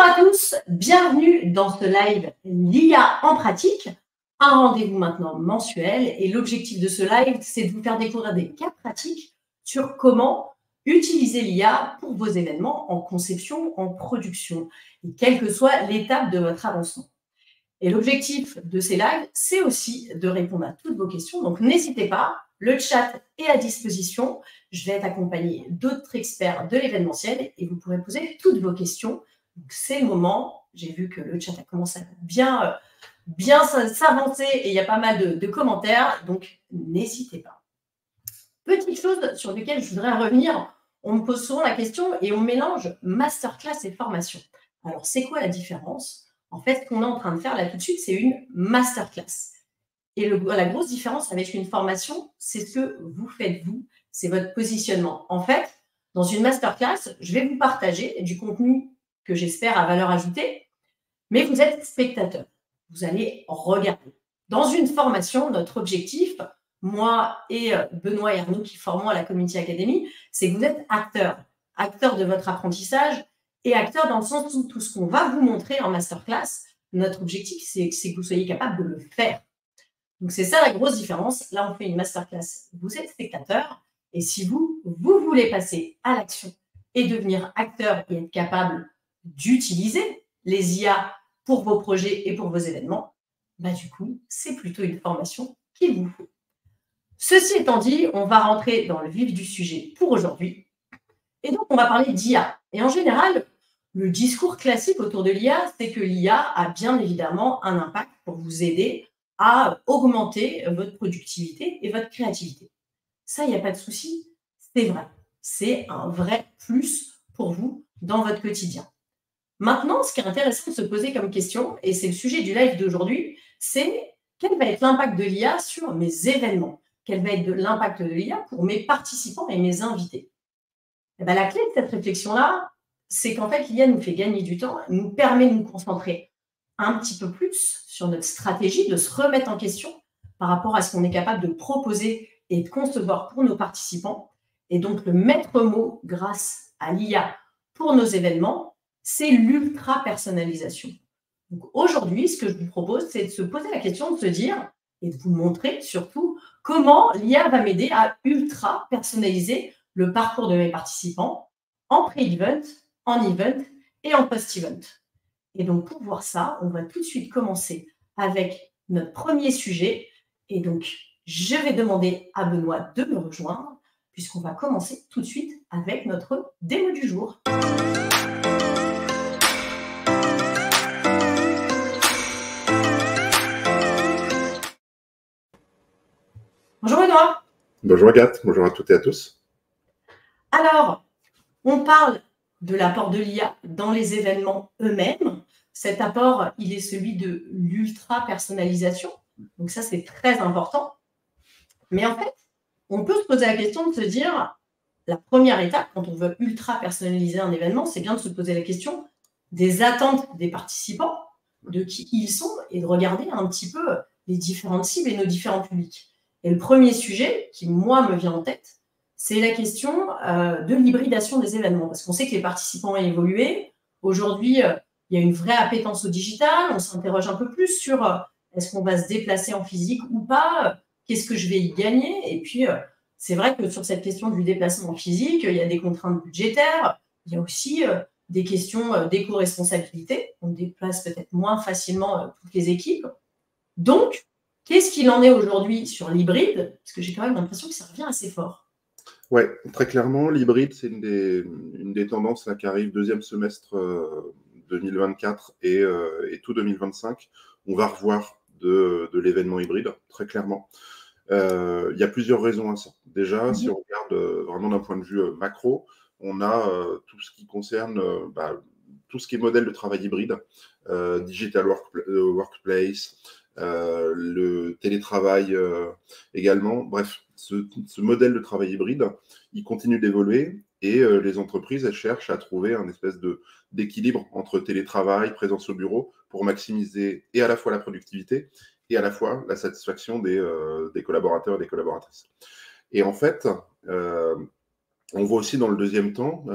à tous, bienvenue dans ce live l'IA en pratique, un rendez-vous maintenant mensuel et l'objectif de ce live, c'est de vous faire découvrir des cas pratiques sur comment utiliser l'IA pour vos événements en conception, en production, et quelle que soit l'étape de votre avancement. Et l'objectif de ces lives, c'est aussi de répondre à toutes vos questions, donc n'hésitez pas, le chat est à disposition, je vais être accompagnée d'autres experts de l'événementiel et vous pourrez poser toutes vos questions. C'est le moment, j'ai vu que le chat a commencé à bien s'avancer et il y a pas mal de commentaires, donc n'hésitez pas. Petite chose sur laquelle je voudrais revenir, on me pose souvent la question et on mélange masterclass et formation. Alors c'est quoi la différence? En fait, ce qu'on est en train de faire là tout de suite, c'est une masterclass. Et la grosse différence avec une formation, c'est ce que vous faites vous, c'est votre positionnement. En fait, dans une masterclass, je vais vous partager du contenu que j'espère à valeur ajoutée, mais vous êtes spectateur. Vous allez regarder. Dans une formation, notre objectif, moi et Benoît et Arnaud qui formons à la Community Academy, c'est que vous êtes acteur. Acteur de votre apprentissage et acteur dans le sens où tout ce qu'on va vous montrer en masterclass, notre objectif, c'est que vous soyez capable de le faire. Donc, c'est ça la grosse différence. Là, on fait une masterclass. Vous êtes spectateur. Et si vous voulez passer à l'action et devenir acteur et être capable d'utiliser les IA pour vos projets et pour vos événements, bah, du coup, c'est plutôt une formation qu'il vous faut. Ceci étant dit, on va rentrer dans le vif du sujet pour aujourd'hui. Et donc, on va parler d'IA. Et en général, le discours classique autour de l'IA, c'est que l'IA a bien évidemment un impact pour vous aider à augmenter votre productivité et votre créativité. Ça, il n'y a pas de souci, c'est vrai. C'est un vrai plus pour vous dans votre quotidien. Maintenant, ce qui est intéressant de se poser comme question, et c'est le sujet du live d'aujourd'hui, c'est quel va être l'impact de l'IA sur mes événements? Quel va être l'impact de l'IA pour mes participants et mes invités? Et bien, la clé de cette réflexion-là, c'est qu'en fait, l'IA nous fait gagner du temps, nous permet de nous concentrer un petit peu plus sur notre stratégie, de se remettre en question par rapport à ce qu'on est capable de proposer et de concevoir pour nos participants. Et donc, le maître mot grâce à l'IA pour nos événements, c'est l'ultra-personnalisation. Donc, aujourd'hui, ce que je vous propose, c'est de se poser la question, de se dire, et de vous montrer surtout, comment l'IA va m'aider à ultra-personnaliser le parcours de mes participants en pré-event, en event et en post-event. Et donc, pour voir ça, on va tout de suite commencer avec notre premier sujet. Et donc, je vais demander à Benoît de me rejoindre, puisqu'on va commencer tout de suite avec notre démo du jour. Bonjour Benoît. Bonjour Agathe, bonjour à toutes et à tous. Alors, on parle de l'apport de l'IA dans les événements eux-mêmes. Cet apport, il est celui de l'ultra-personnalisation. Donc ça, c'est très important. Mais en fait, on peut se poser la question de se dire, la première étape, quand on veut ultra-personnaliser un événement, c'est bien de se poser la question des attentes des participants, de qui ils sont, et de regarder un petit peu les différentes cibles et nos différents publics. Et le premier sujet qui, moi, me vient en tête, c'est la question de l'hybridation des événements. Parce qu'on sait que les participants ont évolué. Aujourd'hui, il y a une vraie appétence au digital. On s'interroge un peu plus sur est-ce qu'on va se déplacer en physique ou pas, qu'est-ce que je vais y gagner. Et puis, c'est vrai que sur cette question du déplacement physique, il y a des contraintes budgétaires. Il y a aussi des questions d'éco-responsabilité. On déplace peut-être moins facilement toutes les équipes. Donc, qu'est-ce qu'il en est aujourd'hui sur l'hybride? Parce que j'ai quand même l'impression que ça revient assez fort. Oui, très clairement, l'hybride, c'est une des tendances là, qui arrive deuxième semestre 2024 et tout 2025. On va revoir de l'événement hybride, très clairement. Il y a plusieurs raisons à ça. Déjà, si on regarde vraiment d'un point de vue macro, on a tout ce qui concerne tout ce qui est modèle de travail hybride, digital workplace, le télétravail également. Bref, ce modèle de travail hybride, il continue d'évoluer et les entreprises, elles cherchent à trouver un espèce d'équilibre entre télétravail, présence au bureau pour maximiser et à la fois la productivité et à la fois la satisfaction des collaborateurs et des collaboratrices. Et en fait, On voit aussi dans le deuxième temps,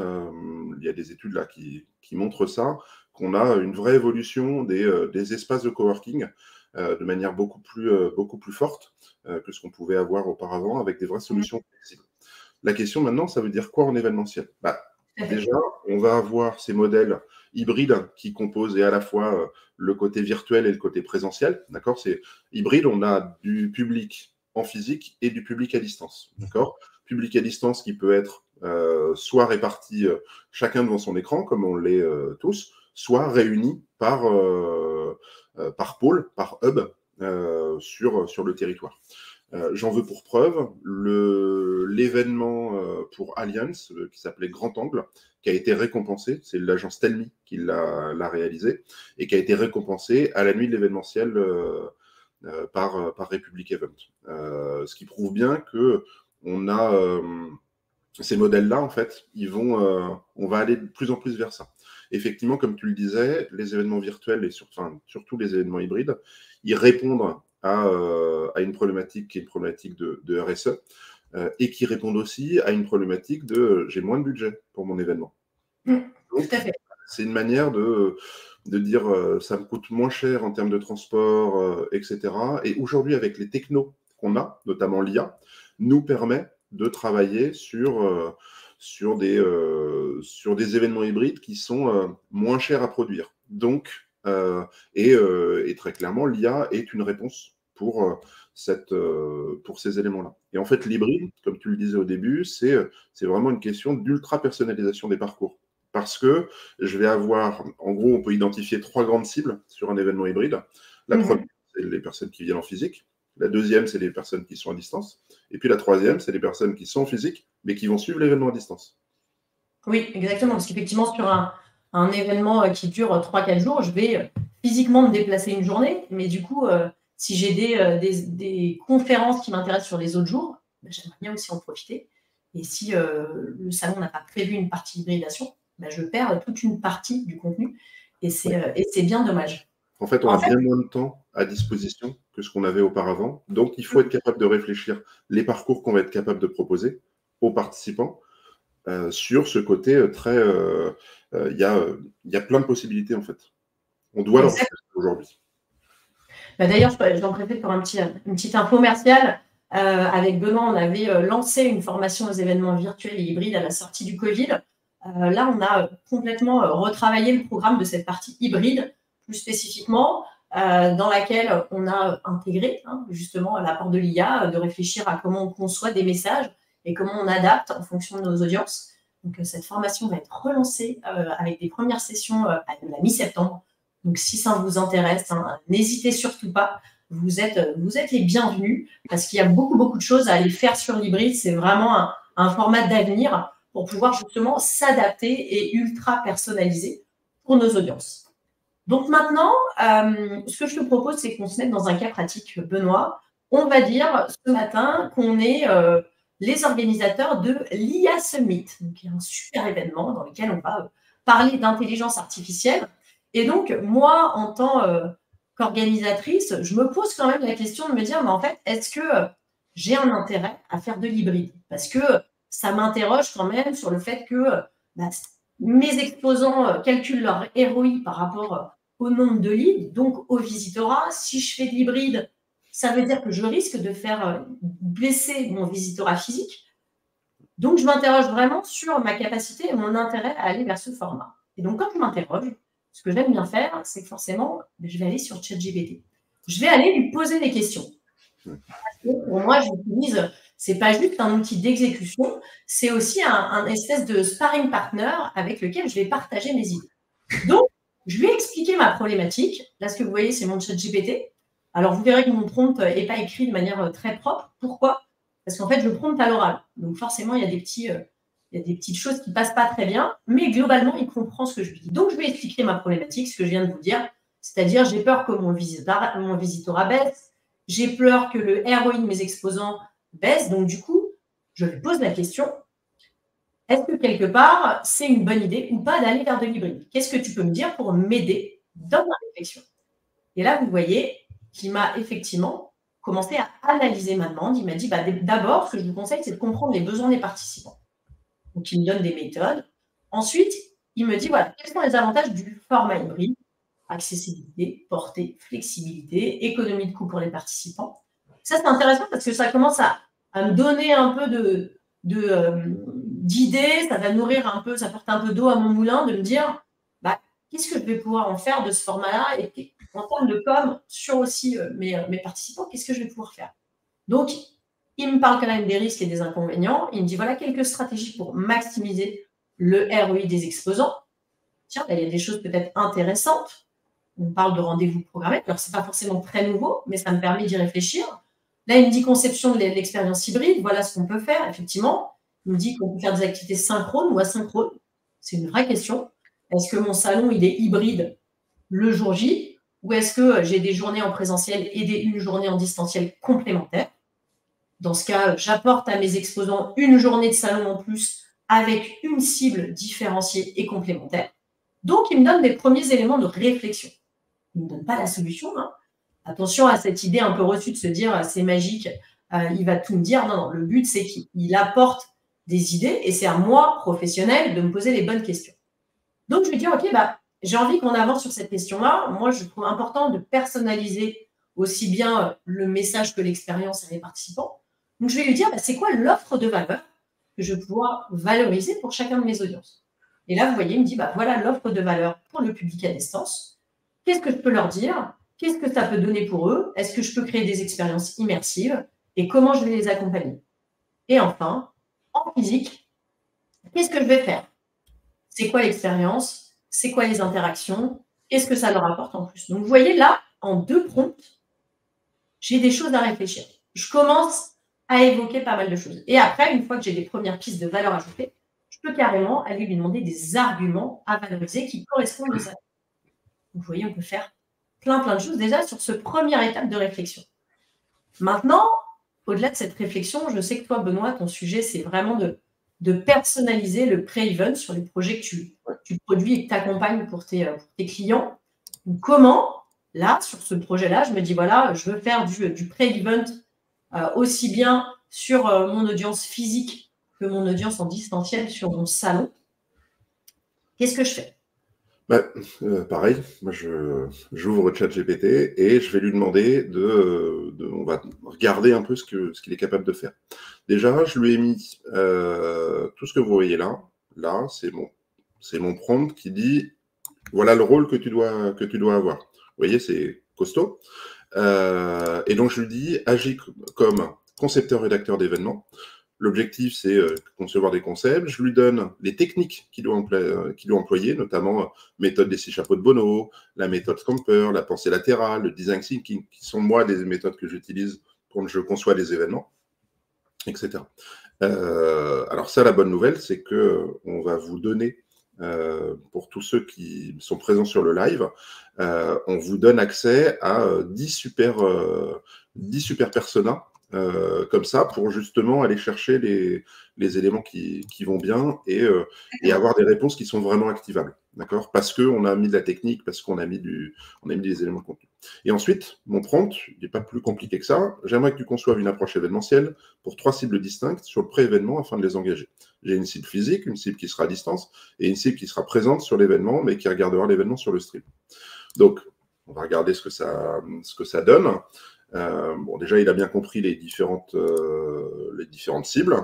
il y a des études là qui montrent ça, qu'on a une vraie évolution des espaces de coworking de manière beaucoup plus forte que ce qu'on pouvait avoir auparavant avec des vraies solutions flexibles. La question maintenant, ça veut dire quoi en événementiel? Déjà, on va avoir ces modèles hybrides qui composent et à la fois le côté virtuel et le côté présentiel. D'accord? C'est hybride, on a du public en physique et du public à distance. D'accord? Public à distance qui peut être soit réparti chacun devant son écran, comme on l'est tous, soit réuni par pôle, par hub sur le territoire. J'en veux pour preuve l'événement pour Allianz qui s'appelait Grand Angle, qui a été récompensé, c'est l'agence Telmi qui l'a réalisé, et qui a été récompensé à la nuit de l'événementiel par Republic Event. Ce qui prouve bien que on a ces modèles-là, en fait, on va aller de plus en plus vers ça. Effectivement, comme tu le disais, les événements virtuels et surtout les événements hybrides, ils répondent à une problématique qui est une problématique de RSE et qui répondent aussi à une problématique de j'ai moins de budget pour mon événement. Donc, tout à fait. C'est une manière de dire ça me coûte moins cher en termes de transport, etc. Et aujourd'hui, avec les technos qu'on a, notamment l'IA, nous permet de travailler sur des événements hybrides qui sont moins chers à produire. Donc, et très clairement, l'IA est une réponse pour ces éléments-là. Et en fait, l'hybride, comme tu le disais au début, c'est vraiment une question d'ultra-personnalisation des parcours. Parce que je vais avoir, en gros, on peut identifier 3 grandes cibles sur un événement hybride. La première, c'est les personnes qui viennent en physique. La deuxième, c'est les personnes qui sont à distance. Et puis la troisième, c'est les personnes qui sont en physique, mais qui vont suivre l'événement à distance. Oui, exactement. Parce qu'effectivement, sur un événement qui dure 3-4 jours, je vais physiquement me déplacer une journée. Mais du coup, si j'ai des conférences qui m'intéressent sur les autres jours, j'aimerais bien aussi en profiter. Et si le salon n'a pas prévu une partie hybridation, je perds toute une partie du contenu. Et c'est bien dommage. En fait, on a bien moins de temps à disposition que ce qu'on avait auparavant. Donc, il faut être capable de réfléchir les parcours qu'on va être capable de proposer aux participants sur ce côté très... Il y a plein de possibilités, en fait. On doit leur faire aujourd'hui. D'ailleurs, j'en profite pour une petite info commerciale. Avec Benoît, on avait lancé une formation aux événements virtuels et hybrides à la sortie du Covid. Là, on a complètement retravaillé le programme de cette partie hybride, plus spécifiquement, dans laquelle on a intégré justement l'apport de l'IA, de réfléchir à comment on conçoit des messages et comment on adapte en fonction de nos audiences. Donc, cette formation va être relancée avec des premières sessions à la mi-septembre. Donc, si ça vous intéresse, n'hésitez surtout pas. Vous êtes les bienvenus parce qu'il y a beaucoup de choses à aller faire sur l'hybride. C'est vraiment un format d'avenir pour pouvoir justement s'adapter et ultra personnaliser pour nos audiences. Donc maintenant, ce que je te propose, c'est qu'on se mette dans un cas pratique, Benoît. On va dire ce matin qu'on est les organisateurs de l'IA Summit, donc un super événement dans lequel on va parler d'intelligence artificielle. Et donc, moi, en tant qu'organisatrice, je me pose quand même la question de me dire, mais en fait, est-ce que j'ai un intérêt à faire de l'hybride? Parce que ça m'interroge quand même sur le fait que mes exposants calculent leur ROI par rapport au nombre de leads, donc au visitorat. Si je fais de l'hybride, ça veut dire que je risque de faire baisser mon visitorat physique. Donc, je m'interroge vraiment sur ma capacité et mon intérêt à aller vers ce format. Et donc, quand je m'interroge, ce que j'aime bien faire, c'est que forcément, je vais aller sur ChatGPT. Je vais aller lui poser des questions. Parce que pour moi, j'utilise, c'est pas juste un outil d'exécution, c'est aussi un espèce de sparring partner avec lequel je vais partager mes idées. Donc, je lui ai expliqué ma problématique. Là, ce que vous voyez, c'est mon ChatGPT. Alors, vous verrez que mon prompt n'est pas écrit de manière très propre. Pourquoi? Parce qu'en fait, je prompt à l'oral. Donc, forcément, il y a des petites choses qui ne passent pas très bien, mais globalement, il comprend ce que je lui dis. Donc, je vais expliquer ma problématique, ce que je viens de vous dire. C'est-à-dire, j'ai peur que mon visitorat baisse. J'ai peur que le ROI de mes exposants baisse. Donc, du coup, je lui pose la question, est-ce que quelque part, c'est une bonne idée ou pas d'aller vers de l'hybride? Qu'est-ce que tu peux me dire pour m'aider dans ma réflexion? Et là, vous voyez qu'il m'a effectivement commencé à analyser ma demande. Il m'a dit, d'abord, ce que je vous conseille, c'est de comprendre les besoins des participants. Donc, il me donne des méthodes. Ensuite, il me dit, voilà, quels sont les avantages du format hybride? Accessibilité, portée, flexibilité, économie de coût pour les participants. Ça, c'est intéressant parce que ça commence à me donner un peu d'idées, ça va nourrir un peu, ça porte un peu d'eau à mon moulin, de me dire, bah, qu'est-ce que je vais pouvoir en faire de ce format-là, et en termes de com, sur aussi mes participants, qu'est-ce que je vais pouvoir faire? Donc, il me parle quand même des risques et des inconvénients. Il me dit, voilà quelques stratégies pour maximiser le ROI des exposants. Tiens, là, il y a des choses peut-être intéressantes. On parle de rendez-vous programmés. Alors, ce n'est pas forcément très nouveau, mais ça me permet d'y réfléchir. Là, il me dit conception de l'expérience hybride. Voilà ce qu'on peut faire, effectivement. Il me dit qu'on peut faire des activités synchrones ou asynchrones. C'est une vraie question. Est-ce que mon salon, il est hybride le jour J, ou est-ce que j'ai des journées en présentiel et une journée en distanciel complémentaire? Dans ce cas, j'apporte à mes exposants une journée de salon en plus avec une cible différenciée et complémentaire. Donc, il me donne des premiers éléments de réflexion. Il ne me donne pas la solution. Hein. Attention à cette idée un peu reçue de se dire c'est magique, il va tout me dire. Non, non, le but, c'est qu'il apporte des idées et c'est à moi, professionnel, de me poser les bonnes questions. Donc, je lui dis, OK, bah, j'ai envie qu'on avance sur cette question-là. Moi, je trouve important de personnaliser aussi bien le message que l'expérience à mes participants. Donc, je vais lui dire, bah, c'est quoi l'offre de valeur que je vais pouvoir valoriser pour chacun de mes audiences? Et là, vous voyez, il me dit, bah, voilà l'offre de valeur pour le public à distance. Qu'est-ce que je peux leur dire? Qu'est-ce que ça peut donner pour eux? Est-ce que je peux créer des expériences immersives? Et comment je vais les accompagner? Et enfin, en physique, qu'est-ce que je vais faire? C'est quoi l'expérience? C'est quoi les interactions? Qu'est-ce que ça leur apporte en plus? Donc, vous voyez, là, en 2 prompts, j'ai des choses à réfléchir. Je commence à évoquer pas mal de choses. Et après, une fois que j'ai des premières pistes de valeur ajoutée, je peux carrément aller lui demander des arguments à valoriser qui correspondent à ça. Vous voyez, on peut faire plein de choses déjà sur ce première étape de réflexion. Maintenant, au-delà de cette réflexion, je sais que toi, Benoît, ton sujet, c'est vraiment de personnaliser le pré-event sur les projets que tu produis et que tu accompagnes pour tes clients. Donc, comment, là, sur ce projet-là, je me dis, voilà, je veux faire du pré-event aussi bien sur mon audience physique que mon audience en distanciel sur mon salon. Qu'est-ce que je fais? Bah, pareil, moi j'ouvre ChatGPT et je vais lui demander on va regarder un peu ce qu'il est capable de faire. Déjà, je lui ai mis tout ce que vous voyez là. Là, c'est mon prompt qui dit voilà le rôle que tu dois avoir. Vous voyez, c'est costaud. Et donc je lui dis agis comme concepteur-rédacteur d'événements. L'objectif, c'est concevoir des concepts. Je lui donne les techniques qu'il doit employer, notamment méthode des 6 chapeaux de Bono, la méthode Scamper, la pensée latérale, le design thinking, qui sont moi des méthodes que j'utilise quand je conçois des événements, etc. Alors ça, la bonne nouvelle, c'est qu'on va vous donner, pour tous ceux qui sont présents sur le live, on vous donne accès à 10 super personas, comme ça, pour justement aller chercher les éléments qui vont bien et avoir des réponses qui sont vraiment activables, d'accord? Parce qu'on a mis de la technique, parce qu'on a mis des éléments de contenu. Et ensuite, mon prompt, il n'est pas plus compliqué que ça. J'aimerais que tu conçoives une approche événementielle pour 3 cibles distinctes sur le pré-événement afin de les engager. J'ai une cible physique, une cible qui sera à distance et une cible qui sera présente sur l'événement, mais qui regardera l'événement sur le stream. Donc, on va regarder ce que ça donne. Bon, déjà, il a bien compris les différentes cibles.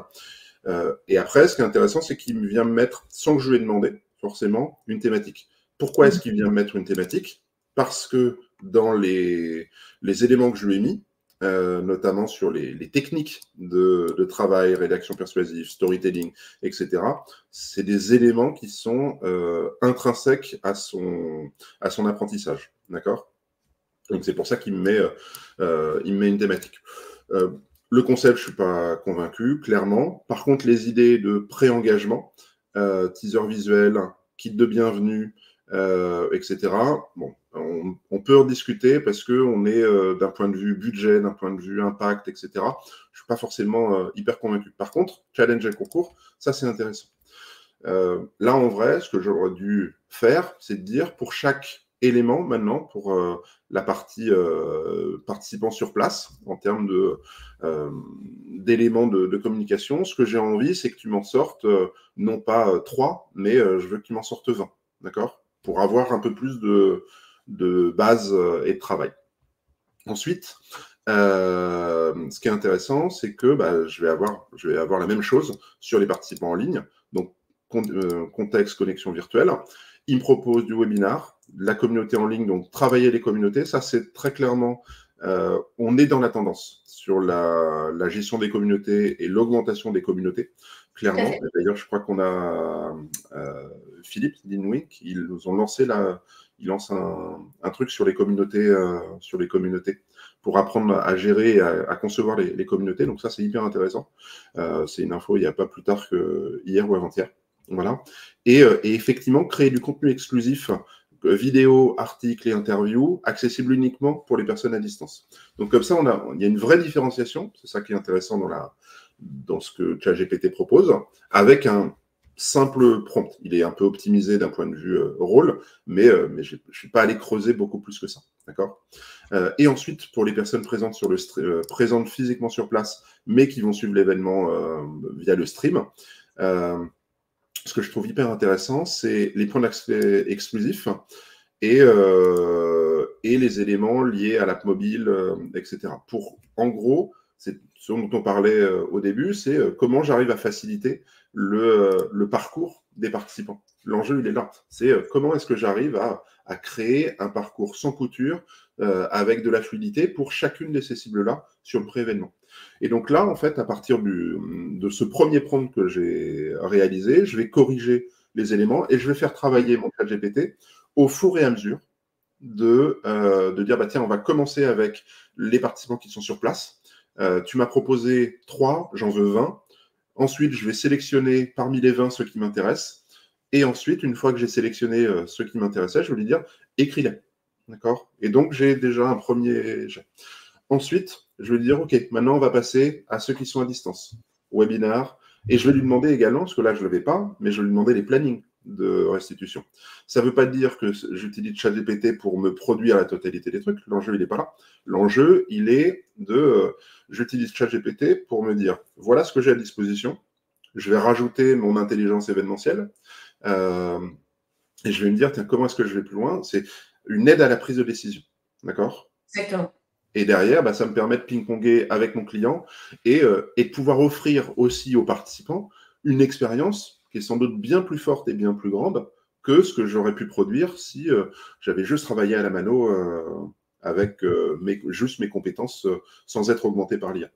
Et après, ce qui est intéressant, c'est qu'il vient me mettre, sans que je lui ai demandé, forcément, une thématique. Pourquoi est-ce qu'il vient me mettre une thématique? Parce que dans les éléments que je lui ai mis, notamment sur les techniques de travail, rédaction persuasive, storytelling, etc., c'est des éléments qui sont intrinsèques à son apprentissage. D'accord? Donc, c'est pour ça qu'il me met une thématique. Le concept, je ne suis pas convaincu, clairement. Par contre, les idées de pré-engagement, teaser visuel, kit de bienvenue, etc., bon, on peut en discuter parce qu'on est d'un point de vue budget, d'un point de vue impact, etc. Je ne suis pas forcément hyper convaincu. Par contre, challenge et concours, ça, c'est intéressant. Là, en vrai, ce que j'aurais dû faire, c'est de dire pour chaque élément maintenant pour la partie participants sur place en termes d'éléments de communication. Ce que j'ai envie, c'est que tu m'en sortes non pas 3, mais je veux que tu m'en sortes 20, d'accord? Pour avoir un peu plus de base et de travail. Ensuite, ce qui est intéressant, c'est que je vais avoir la même chose sur les participants en ligne. Donc, contexte, connexion virtuelle. Il me propose du webinar, la communauté en ligne, donc travailler les communautés. Ça, c'est très clairement, on est dans la tendance sur la gestion des communautés et l'augmentation des communautés, clairement. D'ailleurs, je crois qu'on a Philippe Dinwick, ils nous ont lancé il lance un truc sur les communautés, pour apprendre à gérer et à concevoir les communautés. Donc ça, c'est hyper intéressant. C'est une info il n'y a pas plus tard que hier ou avant-hier. Voilà. Et effectivement, créer du contenu exclusif, vidéo, articles et interviews, accessible uniquement pour les personnes à distance. Donc comme ça, il y a une vraie différenciation. C'est ça qui est intéressant dans ce que ChatGPT propose, avec un simple prompt. Il est un peu optimisé d'un point de vue rôle, mais je ne suis pas allé creuser beaucoup plus que ça. D'accord. Et ensuite, pour les personnes présentes présentes physiquement sur place, mais qui vont suivre l'événement via le stream, ce que je trouve hyper intéressant, c'est les points d'accès exclusifs et les éléments liés à l'app mobile, etc. En gros, c'est ce dont on parlait au début, c'est comment j'arrive à faciliter le parcours des participants. L'enjeu, il est là. C'est comment est-ce que j'arrive à créer un parcours sans couture avec de la fluidité pour chacune de ces cibles-là sur le pré-événement. Et donc là, en fait, à partir de ce premier prompt que j'ai réalisé, je vais corriger les éléments et je vais faire travailler mon ChatGPT au fur et à mesure de dire, tiens, on va commencer avec les participants qui sont sur place. Tu m'as proposé 3, j'en veux 20. Ensuite, je vais sélectionner parmi les 20 ceux qui m'intéressent. Et ensuite, une fois que j'ai sélectionné ceux qui m'intéressaient, je vais lui dire, écris-les. D'accord? Et donc, j'ai déjà un premier jet. Ensuite, je vais lui dire, OK, maintenant, on va passer à ceux qui sont à distance, webinar. Et je vais lui demander également, parce que là, je ne le vais pas, mais je vais lui demander les plannings de restitution. Ça ne veut pas dire que j'utilise ChatGPT pour me produire la totalité des trucs. L'enjeu, il n'est pas là. L'enjeu, il est j'utilise ChatGPT pour me dire, voilà ce que j'ai à disposition. Je vais rajouter mon intelligence événementielle. Et je vais me dire, tiens, comment est-ce que je vais plus loin? C'est une aide à la prise de décision. D'accord? Exactement. Et derrière, ça me permet de ping-ponger avec mon client et de pouvoir offrir aussi aux participants une expérience qui est sans doute bien plus forte et bien plus grande que ce que j'aurais pu produire si j'avais juste travaillé à la mano avec juste mes compétences sans être augmenté par l'IA.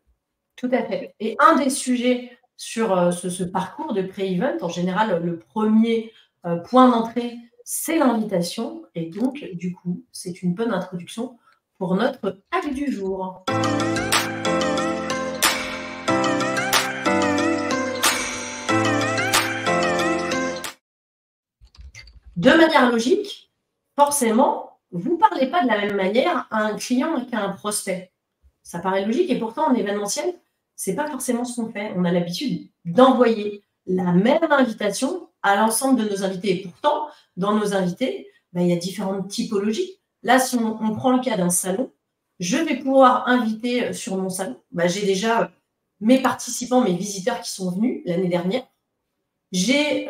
Tout à fait. Et un des sujets sur ce parcours de pré-event, en général, le premier point d'entrée, c'est l'invitation. Et donc, du coup, c'est une bonne introduction pour notre acte du jour. De manière logique, forcément, vous ne parlez pas de la même manière à un client qu'à un prospect. Ça paraît logique et pourtant, en événementiel, ce n'est pas forcément ce qu'on fait. On a l'habitude d'envoyer la même invitation à l'ensemble de nos invités. Et pourtant, dans nos invités, il y a différentes typologies. Là, si on prend le cas d'un salon, je vais pouvoir inviter sur mon salon. J'ai déjà mes participants, mes visiteurs qui sont venus l'année dernière. J'ai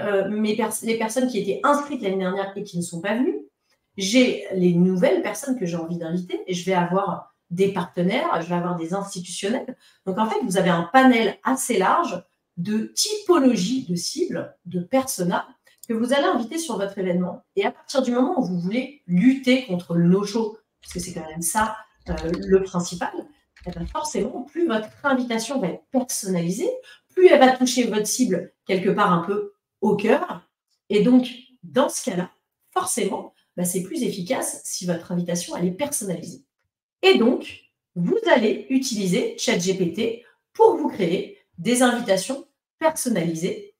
les personnes qui étaient inscrites l'année dernière et qui ne sont pas venues. J'ai les nouvelles personnes que j'ai envie d'inviter et je vais avoir des partenaires, je vais avoir des institutionnels. Donc, en fait, vous avez un panel assez large de typologies de cibles, de personas que vous allez inviter sur votre événement. Et à partir du moment où vous voulez lutter contre le no-show, parce que c'est quand même ça le principal, forcément, plus votre invitation va être personnalisée, plus elle va toucher votre cible quelque part un peu au cœur. Et donc, dans ce cas-là, forcément, c'est plus efficace si votre invitation elle est personnalisée. Et donc, vous allez utiliser ChatGPT pour vous créer des invitations personnalisées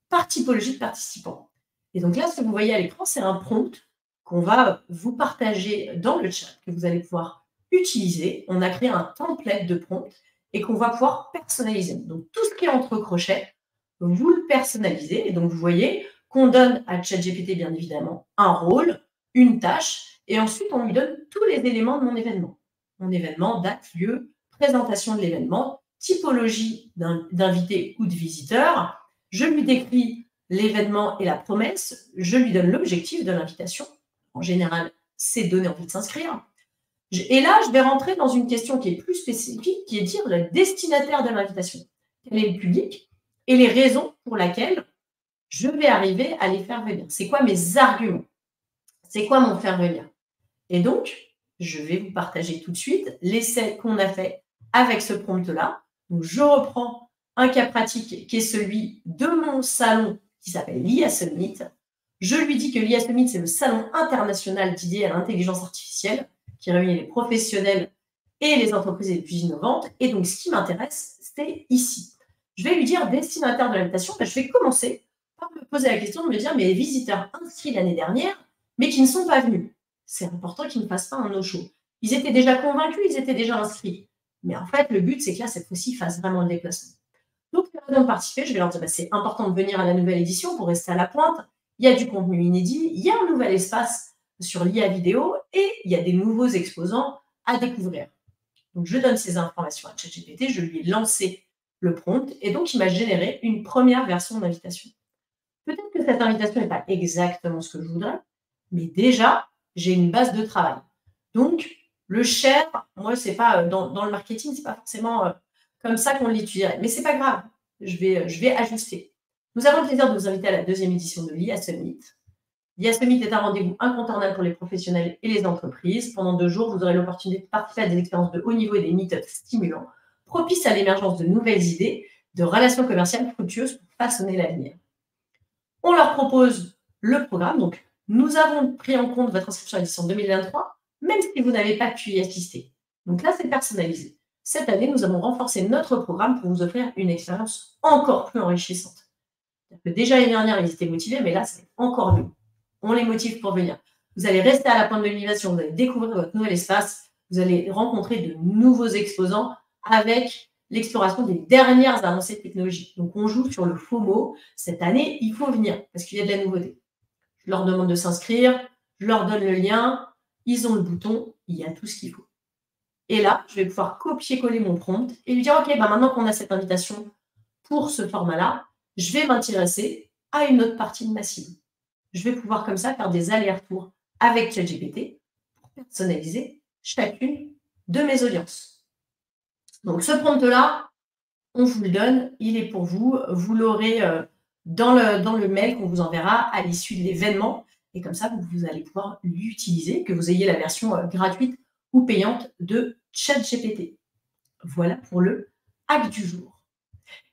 par typologie de participants. Et donc là, ce que vous voyez à l'écran, c'est un prompt qu'on va vous partager dans le chat, que vous allez pouvoir utiliser. On a créé un template de prompt et qu'on va pouvoir personnaliser. Donc, tout ce qui est entre crochets, vous le personnalisez. Et donc, vous voyez qu'on donne à ChatGPT, bien évidemment, un rôle, une tâche, et ensuite, on lui donne tous les éléments de mon événement. Mon événement, date, lieu, présentation de l'événement, typologie d'invités ou de visiteurs. Je lui décris l'événement et la promesse. Je lui donne l'objectif de l'invitation. En général, c'est donner envie de s'inscrire. Et là, je vais rentrer dans une question qui est plus spécifique, qui est dire le destinataire de l'invitation. Quel est le public et les raisons pour lesquelles je vais arriver à les faire venir. C'est quoi mes arguments? C'est quoi mon faire venir? Et donc, je vais vous partager tout de suite l'essai qu'on a fait avec ce prompt-là. Donc, je reprends un cas pratique qui est celui de mon salon qui s'appelle l'IA Summit. Je lui dis que l'IA Summit, c'est le salon international dédié à l'intelligence artificielle qui réunit les professionnels et les entreprises les plus innovantes. Et donc, ce qui m'intéresse, c'est ici. Je vais lui dire destinataire de l'invitation. Je vais commencer par me poser la question de me dire, mais les visiteurs inscrits l'année dernière, mais qui ne sont pas venus. C'est important qu'ils ne fassent pas un no-show. Ils étaient déjà convaincus, ils étaient déjà inscrits. Mais en fait, le but, c'est que là, cette fois-ci, ils fassent vraiment le déplacement. Donc, les raisons de participer, je vais leur dire, c'est important de venir à la nouvelle édition pour rester à la pointe. Il y a du contenu inédit, il y a un nouvel espace sur l'IA vidéo et il y a des nouveaux exposants à découvrir. Donc, je donne ces informations à ChatGPT, je lui ai lancé le prompt et donc, il m'a généré une première version d'invitation. Peut-être que cette invitation n'est pas exactement ce que je voudrais, mais déjà, j'ai une base de travail. Donc, le share, moi, c'est pas dans le marketing, c'est pas forcément comme ça qu'on l'étudierait. Mais c'est pas grave, je vais ajuster. Nous avons le plaisir de vous inviter à la deuxième édition de l'IA Summit. L'IA Summit est un rendez-vous incontournable pour les professionnels et les entreprises. Pendant 2 jours, vous aurez l'opportunité de participer à des expériences de haut niveau et des meet-ups stimulants, propices à l'émergence de nouvelles idées, de relations commerciales fructueuses pour façonner l'avenir. On leur propose le programme. Donc, nous avons pris en compte votre inscription à l'édition 2023, même si vous n'avez pas pu y assister. Donc là, c'est personnalisé. Cette année, nous avons renforcé notre programme pour vous offrir une expérience encore plus enrichissante. Déjà l'année dernière, ils étaient motivés, mais là, c'est encore mieux. On les motive pour venir. Vous allez rester à la pointe de l'innovation, vous allez découvrir votre nouvel espace, vous allez rencontrer de nouveaux exposants avec l'exploration des dernières avancées technologiques. Donc, on joue sur le FOMO. Cette année, il faut venir parce qu'il y a de la nouveauté. Je leur demande de s'inscrire, je leur donne le lien, ils ont le bouton, il y a tout ce qu'il faut. Et là, je vais pouvoir copier-coller mon prompt et lui dire, OK, maintenant qu'on a cette invitation pour ce format-là, je vais m'intéresser à une autre partie de ma cible. Je vais pouvoir comme ça faire des allers-retours avec ChatGPT pour personnaliser chacune de mes audiences. Donc, ce prompt-là, on vous le donne, il est pour vous. Vous l'aurez dans le mail qu'on vous enverra à l'issue de l'événement. Et comme ça, vous allez pouvoir l'utiliser, que vous ayez la version gratuite ou payante de ChatGPT. Voilà pour le hack du jour.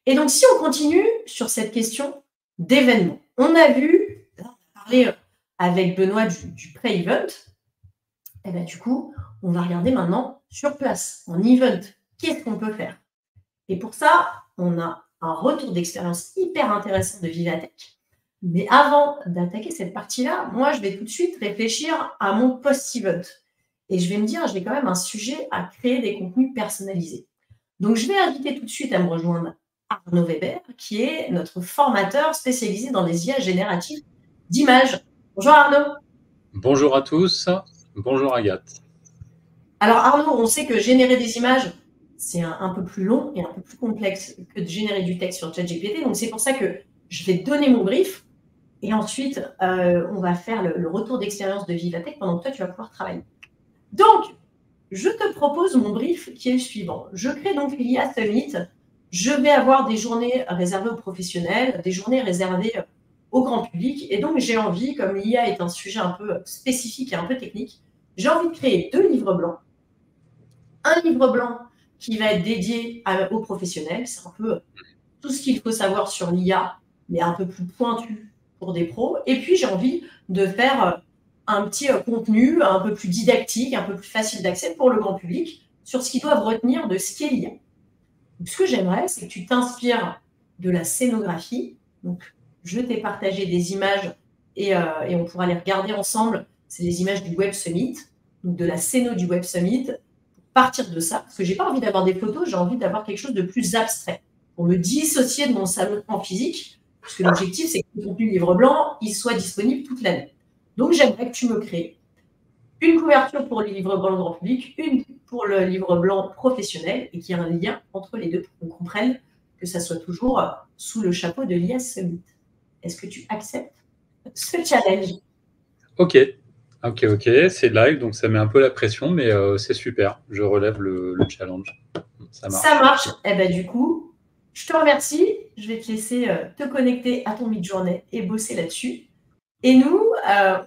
Et donc, si on continue sur cette question d'événement, on a vu, on a parlé avec Benoît du pré-event, et bien du coup, on va regarder maintenant sur place, en event, qu'est-ce qu'on peut faire? Et pour ça, on a un retour d'expérience hyper intéressant de Vivatech. Mais avant d'attaquer cette partie-là, moi, je vais tout de suite réfléchir à mon post-event. Et je vais me dire, j'ai quand même un sujet à créer des contenus personnalisés. Donc, je vais inviter tout de suite à me rejoindre Arnaud Weber, qui est notre formateur spécialisé dans les IA génératives d'images. Bonjour Arnaud. Bonjour à tous. Bonjour Agathe. Alors Arnaud, on sait que générer des images, c'est un peu plus long et un peu plus complexe que de générer du texte sur ChatGPT. Donc, c'est pour ça que je vais donner mon brief et ensuite, on va faire le retour d'expérience de Vivatech pendant que toi, tu vas pouvoir travailler. Donc, je te propose mon brief qui est le suivant. Je crée donc l'IA Summit. Je vais avoir des journées réservées aux professionnels, des journées réservées au grand public. Et donc, j'ai envie, comme l'IA est un sujet un peu spécifique et un peu technique, j'ai envie de créer 2 livres blancs. Un livre blanc qui va être dédié aux professionnels. C'est un peu tout ce qu'il faut savoir sur l'IA, mais un peu plus pointu pour des pros. Et puis, j'ai envie de faire un petit contenu un peu plus didactique, un peu plus facile d'accès pour le grand public sur ce qu'ils doivent retenir de ce qu'est l'IA. Donc, ce que j'aimerais, c'est que tu t'inspires de la scénographie. Donc, je t'ai partagé des images et on pourra les regarder ensemble. C'est les images du Web Summit, donc de la scéno du Web Summit. Partir de ça, parce que je n'ai pas envie d'avoir des photos, j'ai envie d'avoir quelque chose de plus abstrait pour me dissocier de mon salon en physique, parce que l'objectif, c'est que le contenu livre blanc, il soit disponible toute l'année. Donc, j'aimerais que tu me crées une couverture pour le livre blanc grand public, une pour le livre blanc professionnel, et qu'il y ait un lien entre les deux pour qu'on comprenne que ça soit toujours sous le chapeau de l'IA Summit. Est-ce que tu acceptes ce challenge? Ok, c'est live, donc ça met un peu la pression, mais c'est super. Je relève le challenge. Ça marche. Ça marche. Eh ben, du coup, je te remercie. Je vais te laisser te connecter à ton Midjourney et bosser là-dessus. Et nous,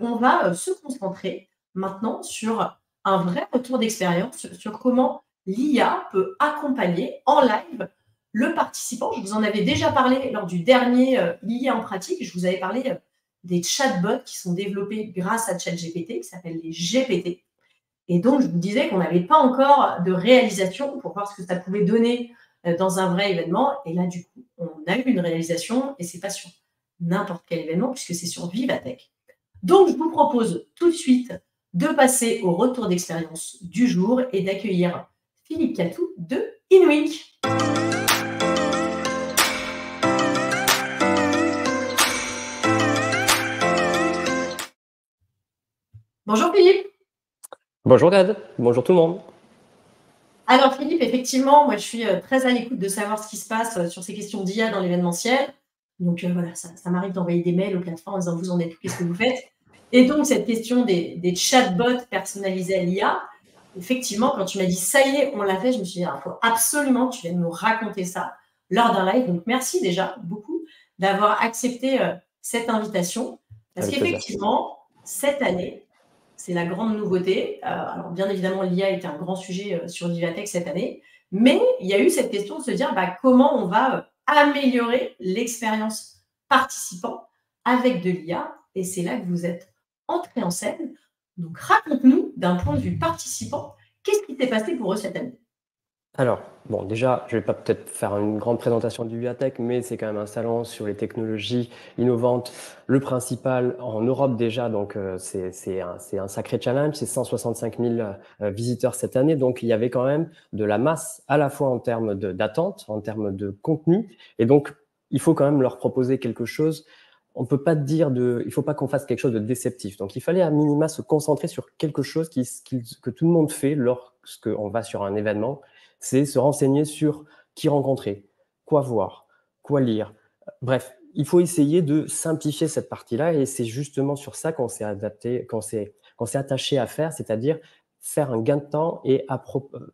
on va se concentrer maintenant sur un vrai retour d'expérience, sur comment l'IA peut accompagner en live le participant. Je vous en avais déjà parlé lors du dernier l'IA en pratique. Je vous avais parlé des chatbots qui sont développés grâce à ChatGPT, qui s'appellent les GPT. Et donc, je vous disais qu'on n'avait pas encore de réalisation pour voir ce que ça pouvait donner dans un vrai événement. Et là, du coup, on a eu une réalisation, et ce n'est pas sur n'importe quel événement, puisque c'est sur Vivatech. Donc, je vous propose tout de suite de passer au retour d'expérience du jour et d'accueillir Philippe Catou de InWink. Bonjour Philippe. Bonjour Gad, bonjour tout le monde. Alors Philippe, effectivement, moi je suis très à l'écoute de savoir ce qui se passe sur ces questions d'IA dans l'événementiel. Donc voilà, ça m'arrive d'envoyer des mails aux plateformes en disant vous en êtes où, qu'est-ce que vous faites? Et donc cette question des chatbots personnalisés à l'IA, effectivement, quand tu m'as dit ça y est, on l'a fait, je me suis dit il faut absolument que tu viennes nous raconter ça lors d'un live. Donc merci déjà beaucoup d'avoir accepté cette invitation. Parce qu'effectivement, cette année, c'est la grande nouveauté. Alors, bien évidemment, l'IA était un grand sujet sur Vivatech cette année, mais il y a eu cette question de se dire comment on va améliorer l'expérience participant avec de l'IA. Et c'est là que vous êtes entré en scène. Donc, raconte-nous, d'un point de vue participant, qu'est-ce qui s'est passé pour eux cette année? Alors, bon, déjà, je ne vais pas peut-être faire une grande présentation du Vivatech, mais c'est quand même un salon sur les technologies innovantes. Le principal en Europe déjà, donc c'est un sacré challenge. C'est 165 000 visiteurs cette année, donc il y avait quand même de la masse, à la fois en termes d'attente, en termes de contenu, et donc il faut quand même leur proposer quelque chose. On peut pas dire il faut pas qu'on fasse quelque chose de déceptif. Donc, il fallait à minima se concentrer sur quelque chose que tout le monde fait lorsqu'on va sur un événement. C'est se renseigner sur qui rencontrer, quoi voir, quoi lire. Bref, il faut essayer de simplifier cette partie-là et c'est justement sur ça qu'on s'est attaché à faire, c'est-à-dire faire un gain de temps et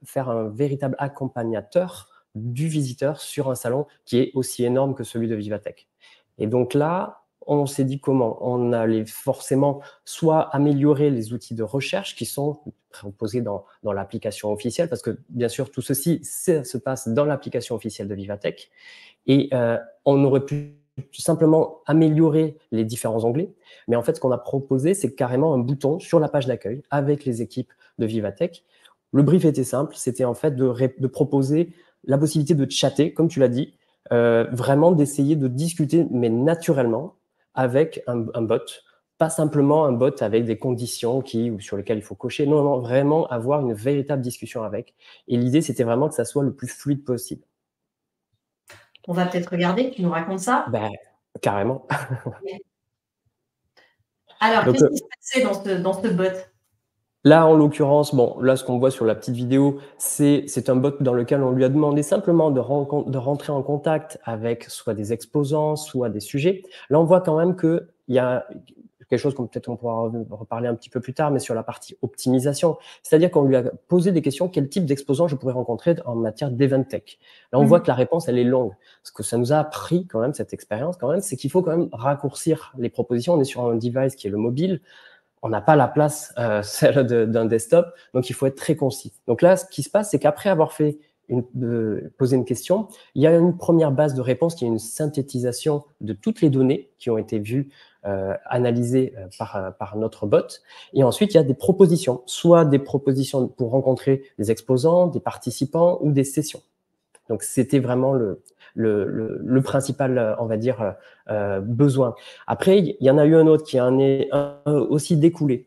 faire un véritable accompagnateur du visiteur sur un salon qui est aussi énorme que celui de Vivatech. Et donc là, on s'est dit comment? On allait forcément soit améliorer les outils de recherche qui sont proposés dans l'application officielle, parce que bien sûr, tout ceci se passe dans l'application officielle de Vivatech. Et on aurait pu tout simplement améliorer les différents onglets. Mais en fait, ce qu'on a proposé, c'est carrément un bouton sur la page d'accueil avec les équipes de Vivatech. Le brief était simple, c'était en fait de proposer la possibilité de chatter, comme tu l'as dit, vraiment d'essayer de discuter, mais naturellement, avec un bot, pas simplement un bot avec des conditions sur lesquelles il faut cocher. Non, non, vraiment avoir une véritable discussion avec. Et l'idée, c'était vraiment que ça soit le plus fluide possible. On va peut-être regarder, tu nous racontes ça? Ben, carrément. Alors, qu'est-ce qui se passait dans ce bot? Là, en l'occurrence, bon, là, ce qu'on voit sur la petite vidéo, c'est un bot dans lequel on lui a demandé simplement de rentrer en contact avec soit des exposants, soit des sujets. Là, on voit quand même qu'il y a quelque chose qu'on peut-être on pourra reparler un petit peu plus tard, mais sur la partie optimisation. C'est-à-dire qu'on lui a posé des questions, quel type d'exposant je pourrais rencontrer en matière d'event tech. Là, on voit que la réponse, elle est longue. Ce que ça nous a appris quand même, cette expérience quand même, c'est qu'il faut quand même raccourcir les propositions. On est sur un device qui est le mobile. On n'a pas la place, celle d'un desktop, donc il faut être très concis. Donc là, ce qui se passe, c'est qu'après avoir posé une question, il y a une première base de réponse qui est une synthétisation de toutes les données qui ont été vues, analysées par notre bot. Et ensuite, il y a des propositions, soit des propositions pour rencontrer des exposants, des participants ou des sessions. Donc, c'était vraiment le principal, on va dire, besoin. Après, il y en a eu un autre qui en est aussi découlé.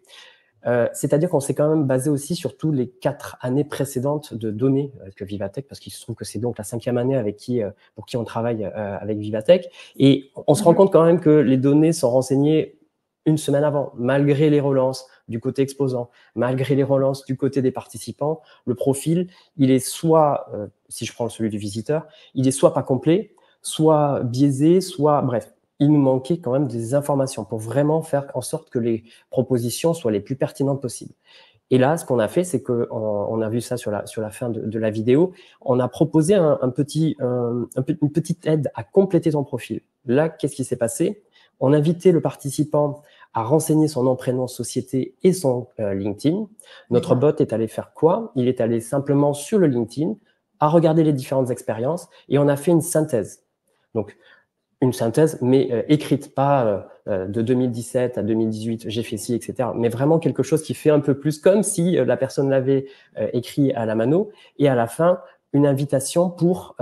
C'est-à-dire qu'on s'est quand même basé aussi sur tous les 4 années précédentes de données que Vivatech, parce qu'il se trouve que c'est donc la 5e année pour qui on travaille avec Vivatech. Et on se rend compte quand même que les données sont renseignées une semaine avant, malgré les relances du côté exposant, malgré les relances du côté des participants, le profil, il est soit, si je prends celui du visiteur, il est soit pas complet, soit biaisé, soit, bref, il nous manquait quand même des informations pour vraiment faire en sorte que les propositions soient les plus pertinentes possibles. Et là, ce qu'on a fait, c'est qu'on a vu ça sur la fin de la vidéo, on a proposé une petite aide à compléter ton profil. Là, qu'est-ce qui s'est passé? On invitait le participant à renseigner son nom, prénom, société et son LinkedIn. Notre bot est allé faire quoi? Il est allé simplement sur le LinkedIn, à regarder les différentes expériences et on a fait une synthèse. Donc, une synthèse, mais écrite, pas de 2017 à 2018, j'ai fait ci, etc. Mais vraiment quelque chose qui fait un peu plus comme si la personne l'avait écrit à la mano. Et à la fin, une invitation pour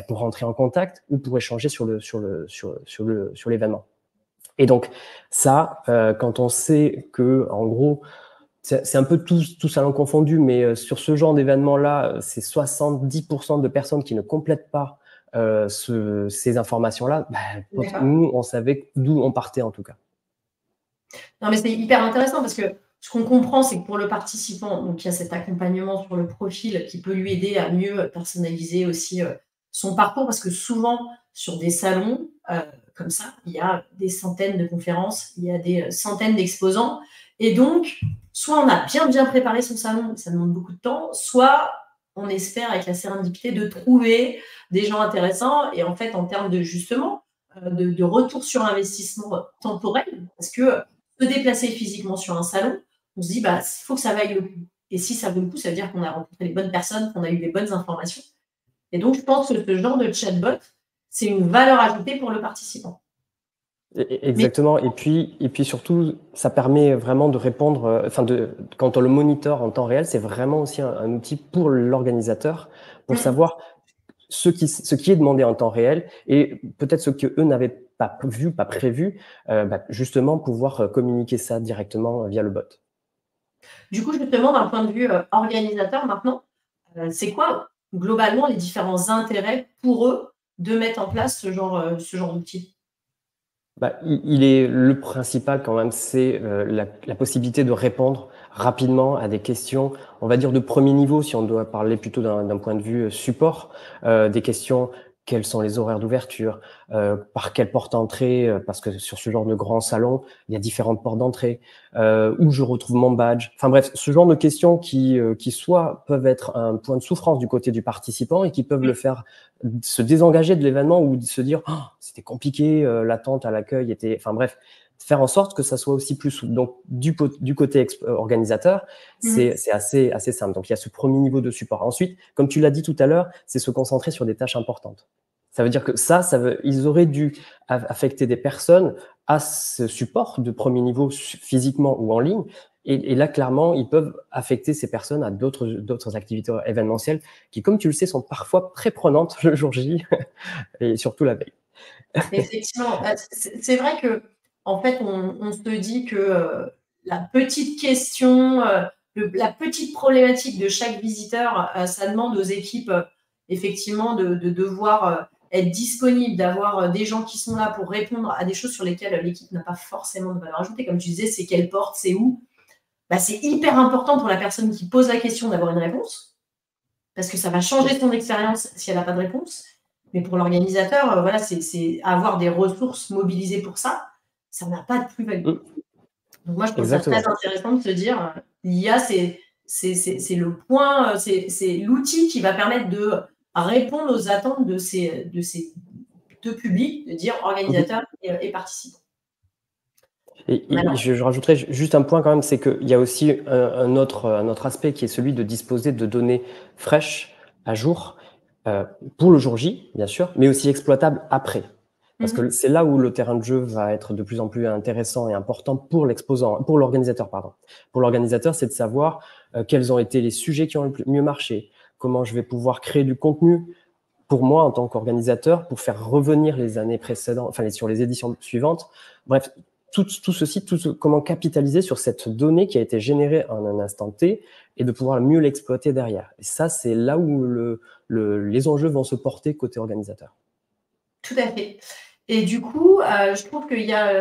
rentrer en contact ou pour échanger sur l'événement. Et donc ça, quand on sait que, en gros, c'est un peu tout salon confondu, mais sur ce genre d'événement-là, c'est 70% de personnes qui ne complètent pas ces informations-là. Nous, on savait d'où on partait en tout cas. Non, mais c'est hyper intéressant parce que ce qu'on comprend, c'est que pour le participant, donc il y a cet accompagnement sur le profil qui peut lui aider à mieux personnaliser aussi son parcours, parce que souvent, sur des salons comme ça, il y a des centaines de conférences, il y a des centaines d'exposants, et donc, soit on a bien préparé son salon, ça demande beaucoup de temps, soit on espère avec la sérendipité de trouver des gens intéressants, et en fait, en termes de justement, de retour sur investissement temporel, parce que se déplacer physiquement sur un salon, on se dit, il faut que ça vaille le coup. Et si ça vaut le coup, ça veut dire qu'on a rencontré les bonnes personnes, qu'on a eu les bonnes informations. Et donc, je pense que ce genre de chatbot, c'est une valeur ajoutée pour le participant. Exactement. Et puis surtout, ça permet vraiment de répondre, quand on le monitor en temps réel, c'est vraiment aussi un outil pour l'organisateur, pour savoir ce qui est demandé en temps réel et peut-être ce que eux n'avaient pas vu, pas prévu, justement pouvoir communiquer ça directement via le bot. Du coup, justement, d'un point de vue organisateur maintenant, c'est quoi globalement les différents intérêts pour eux de mettre en place ce genre d'outil? Le principal quand même, c'est la possibilité de répondre rapidement à des questions, on va dire de premier niveau, si on doit parler plutôt d'un point de vue support, des questions. Quels sont les horaires d'ouverture, par quelle porte d'entrée, parce que sur ce genre de grand salon, il y a différentes portes d'entrée, où je retrouve mon badge. Enfin bref, ce genre de questions qui soit peuvent être un point de souffrance du côté du participant et qui peuvent le faire se désengager de l'événement ou se dire oh, c'était compliqué, l'attente à l'accueil était... Enfin bref, faire en sorte que ça soit aussi plus souple. Donc, du côté organisateur, c'est assez simple. Donc, il y a ce premier niveau de support. Ensuite, comme tu l'as dit tout à l'heure, c'est se concentrer sur des tâches importantes. Ça veut dire que ils auraient dû affecter des personnes à ce support de premier niveau physiquement ou en ligne. Et là, clairement, ils peuvent affecter ces personnes à d'autres activités événementielles qui, comme tu le sais, sont parfois très prenantes le jour J et surtout la veille. Effectivement, c'est vrai que en fait, on se dit que la petite question, la petite problématique de chaque visiteur, ça demande aux équipes effectivement de devoir être disponible, d'avoir des gens qui sont là pour répondre à des choses sur lesquelles l'équipe n'a pas forcément de valeur ajoutée. Comme tu disais, c'est quelle porte, c'est où. C'est hyper important pour la personne qui pose la question d'avoir une réponse, parce que ça va changer son expérience si elle n'a pas de réponse. Mais pour l'organisateur, voilà, c'est avoir des ressources mobilisées pour ça, ça n'a pas de plus-value. Donc moi, je trouve ça très intéressant de se dire, l'IA, c'est le point, c'est l'outil qui va permettre de répondre aux attentes de ces deux publics, de dire organisateurs et participants. Et je rajouterais juste un point quand même, c'est qu'il y a aussi un autre aspect qui est celui de disposer de données fraîches, à jour, pour le jour J, bien sûr, mais aussi exploitables après. Parce que c'est là où le terrain de jeu va être de plus en plus intéressant et important pour l'organisateur, pardon. Pour l'organisateur, c'est de savoir quels ont été les sujets qui ont le mieux marché, comment je vais pouvoir créer du contenu pour moi en tant qu'organisateur pour faire revenir les années précédentes, enfin sur les éditions suivantes. Bref, tout ceci, comment capitaliser sur cette donnée qui a été générée en un instant T et de pouvoir mieux l'exploiter derrière. Et ça, c'est là où les enjeux vont se porter côté organisateur. Tout à fait. Et du coup, je trouve qu'il y a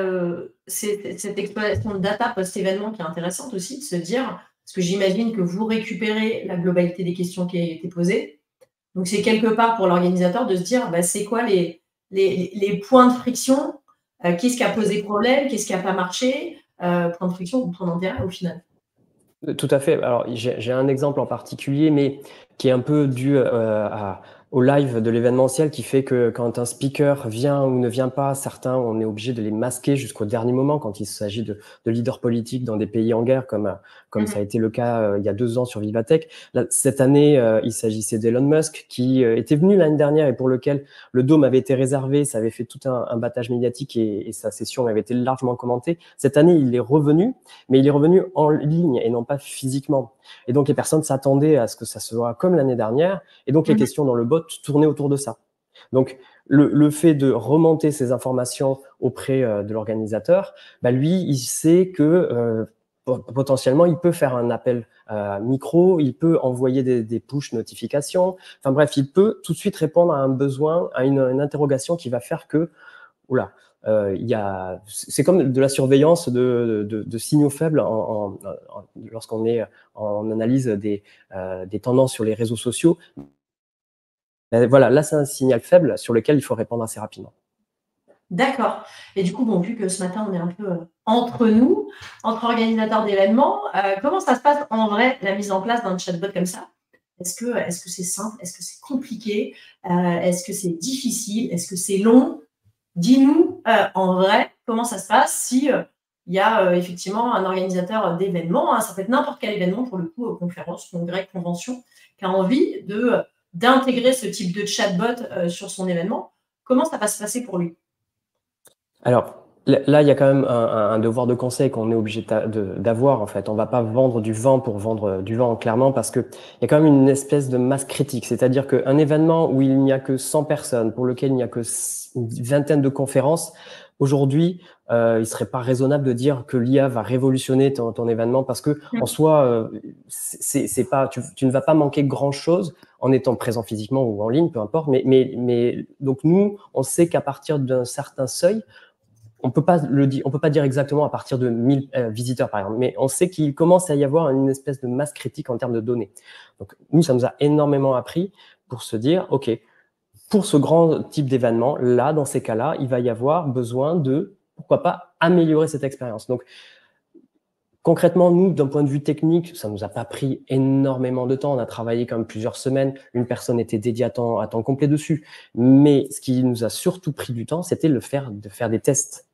cette exploitation de data post-événement qui est intéressante aussi, de se dire, parce que j'imagine que vous récupérez la globalité des questions qui ont été posées. Donc, c'est quelque part pour l'organisateur de se dire, bah, c'est quoi les points de friction, qu'est-ce qui a posé problème, qu'est-ce qui n'a pas marché, point de friction ou point d'intérêt au final. Tout à fait. Alors, j'ai un exemple en particulier, mais qui est un peu dû au live de l'événementiel, qui fait que quand un speaker vient ou ne vient pas, certains, on est obligé de les masquer jusqu'au dernier moment quand il s'agit de leaders politiques dans des pays en guerre, comme ça a été le cas il y a 2 ans sur Vivatech. Là, cette année, il s'agissait d'Elon Musk, qui était venu l'année dernière et pour lequel le dôme avait été réservé, ça avait fait tout un battage médiatique et sa session avait été largement commentée. Cette année, il est revenu, mais il est revenu en ligne et non pas physiquement. Et donc, les personnes s'attendaient à ce que ça soit comme l'année dernière. Et donc, les questions dans le bot tournaient autour de ça. Donc, le fait de remonter ces informations auprès de l'organisateur, bah, lui, il sait que potentiellement, il peut faire un appel micro, il peut envoyer des push notifications. Enfin bref, il peut tout de suite répondre à un besoin, à une interrogation qui va faire que, oula, c'est comme de la surveillance de signaux faibles lorsqu'on est en analyse des tendances sur les réseaux sociaux. Voilà, là c'est un signal faible sur lequel il faut répondre assez rapidement. D'accord. Et du coup, bon, vu que ce matin, on est un peu entre nous, entre organisateurs d'événements, comment ça se passe en vrai, la mise en place d'un chatbot comme ça? Est-ce que c'est simple? Est-ce que c'est compliqué? Est-ce que c'est difficile? Est-ce que c'est long? Dis-nous en vrai comment ça se passe si il y a effectivement un organisateur d'événements, hein, ça peut être n'importe quel événement pour le coup, conférence, congrès, convention, qui a envie d'intégrer ce type de chatbot sur son événement. Comment ça va se passer pour lui? Alors, là, il y a quand même un devoir de conseil qu'on est obligé d'avoir, en fait. On ne va pas vendre du vent pour vendre du vent, clairement, parce qu'il y a quand même une espèce de masse critique. C'est-à-dire qu'un événement où il n'y a que 100 personnes, pour lequel il n'y a que une vingtaine de conférences, aujourd'hui, il ne serait pas raisonnable de dire que l'IA va révolutionner ton événement, parce que en soi, tu ne vas pas manquer grand-chose en étant présent physiquement ou en ligne, peu importe. Mais donc nous, on sait qu'à partir d'un certain seuil, on peut pas dire exactement à partir de 1000 visiteurs par exemple, mais on sait qu'il commence à y avoir une espèce de masse critique en termes de données. Donc nous, ça nous a énormément appris pour se dire, ok, pour ce grand type d'événement, là, dans ces cas-là, il va y avoir besoin de, pourquoi pas, améliorer cette expérience. Donc concrètement, nous, d'un point de vue technique, ça nous a pas pris énormément de temps. On a travaillé quand même plusieurs semaines. Une personne était dédiée à temps complet dessus. Mais ce qui nous a surtout pris du temps, c'était de faire des tests.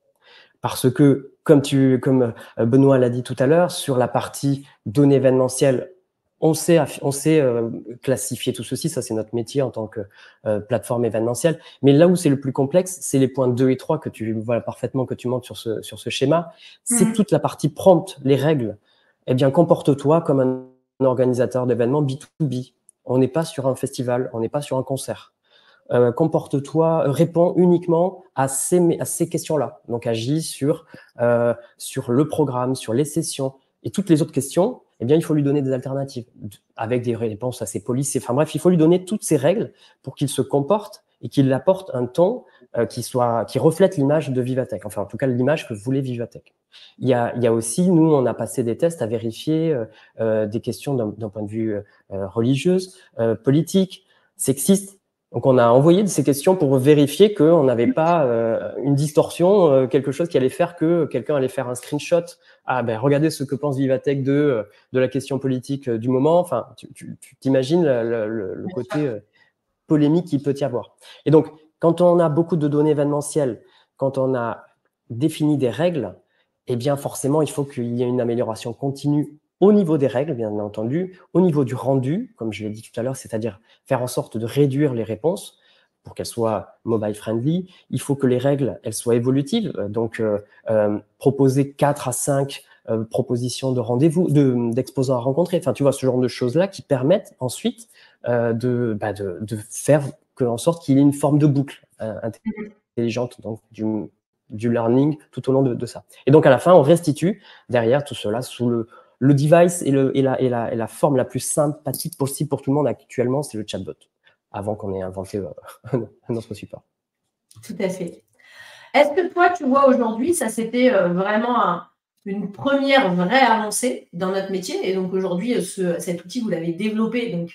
Parce que, comme Benoît l'a dit tout à l'heure, sur la partie données événementielles, on sait classifier tout ceci, ça c'est notre métier en tant que plateforme événementielle. Mais là où c'est le plus complexe, c'est les points 2 et 3 que tu vois parfaitement, que tu montres sur ce schéma. C'est toute la partie prompt, les règles. Eh bien, comporte-toi comme un organisateur d'événements B2B. On n'est pas sur un festival, on n'est pas sur un concert. Comporte-toi, réponds uniquement à ces questions-là. Donc, agis sur le programme, sur les sessions. Et toutes les autres questions, eh bien, il faut lui donner des alternatives avec des réponses assez polies. Enfin bref, il faut lui donner toutes ces règles pour qu'il se comporte et qu'il apporte un ton qui reflète l'image de Vivatech. Enfin, en tout cas, l'image que voulait Vivatech. Il y a aussi, nous, on a passé des tests à vérifier des questions d'un point de vue religieuse, politique, sexiste. Donc, on a envoyé ces questions pour vérifier qu'on n'avait pas une distorsion, quelque chose qui allait faire que quelqu'un allait faire un screenshot. Ah, ben, regardez ce que pense Vivatech de la question politique du moment. Enfin, tu t'imagines le côté polémique qu'il peut y avoir. Et donc, quand on a beaucoup de données événementielles, quand on a défini des règles, eh bien, forcément, il faut qu'il y ait une amélioration continue au niveau des règles, bien entendu, au niveau du rendu, comme je l'ai dit tout à l'heure, c'est-à-dire faire en sorte de réduire les réponses pour qu'elles soient mobile friendly. Il faut que les règles, elles soient évolutives, donc proposer 4 à 5 propositions de rendez-vous, d'exposants à rencontrer. Enfin, tu vois, ce genre de choses-là qui permettent ensuite de faire en sorte qu'il y ait une forme de boucle intelligente, donc du learning tout au long de ça. Et donc, à la fin, on restitue derrière tout cela sous le device et la forme la plus sympathique possible pour tout le monde actuellement, c'est le chatbot, avant qu'on ait inventé un autre support. Tout à fait. Est-ce que toi, tu vois aujourd'hui, ça c'était vraiment une première vraie avancée dans notre métier, et donc aujourd'hui, cet outil, vous l'avez développé, donc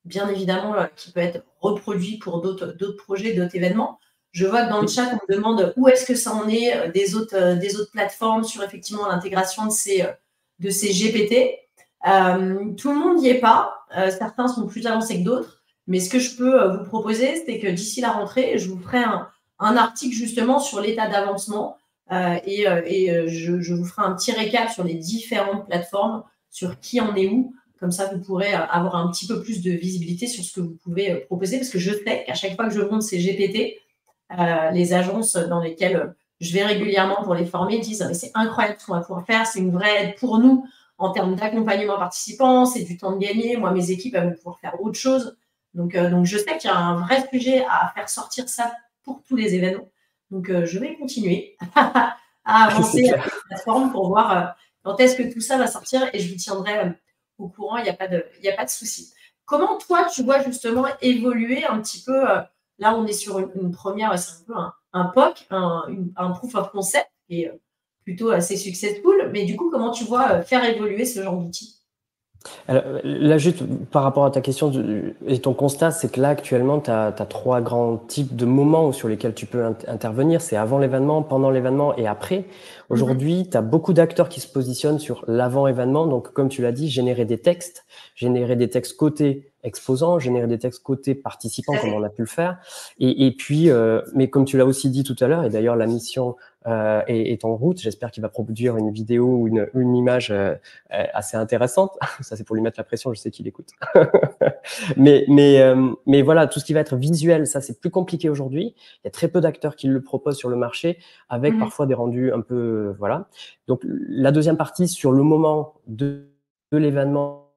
bien évidemment, qui peut être reproduit pour d'autres projets, d'autres événements. Je vois que dans le chat, on me demande où est-ce que ça en est des autres plateformes sur effectivement l'intégration de ces GPT. Tout le monde n'y est pas. Certains sont plus avancés que d'autres. Mais ce que je peux vous proposer, c'est que d'ici la rentrée, je vous ferai un article justement sur l'état d'avancement je vous ferai un petit récap sur les différentes plateformes, sur qui en est où. Comme ça, vous pourrez avoir un petit peu plus de visibilité sur ce que vous pouvez proposer. Parce que je sais qu'à chaque fois que je monte ces GPT, les agences dans lesquelles je vais régulièrement pour les former disent « c'est incroyable ce qu'on va pouvoir faire, c'est une vraie aide pour nous en termes d'accompagnement participant, c'est du temps de gagner, moi mes équipes elles vont pouvoir faire autre chose ». Donc je sais qu'il y a un vrai sujet à faire sortir ça pour tous les événements. Donc je vais continuer à avancer avec les plateformes pour voir quand est-ce que tout ça va sortir, et je vous tiendrai au courant, il n'y a pas de souci. Comment toi tu vois justement évoluer un petit peu là, on est sur une première, c'est un peu un POC, un proof of concept, qui est plutôt assez successful. Mais du coup, comment tu vois faire évoluer ce genre d'outil? Alors, là, juste par rapport à ta question et ton constat, c'est que là, actuellement, tu as 3 grands types de moments sur lesquels tu peux intervenir. C'est avant l'événement, pendant l'événement et après. Aujourd'hui, tu as beaucoup d'acteurs qui se positionnent sur l'avant-événement. Donc, comme tu l'as dit, générer des textes côté exposants, générer des textes côté participants, comme on a pu le faire. Et puis, mais comme tu l'as aussi dit tout à l'heure, et d'ailleurs, la mission est en route. J'espère qu'il va produire une vidéo ou une image assez intéressante. Ça, c'est pour lui mettre la pression, je sais qu'il écoute. mais voilà, tout ce qui va être visuel, ça, c'est plus compliqué aujourd'hui. Il y a très peu d'acteurs qui le proposent sur le marché, avec parfois des rendus un peu... voilà. Donc, la deuxième partie, sur le moment de l'événement,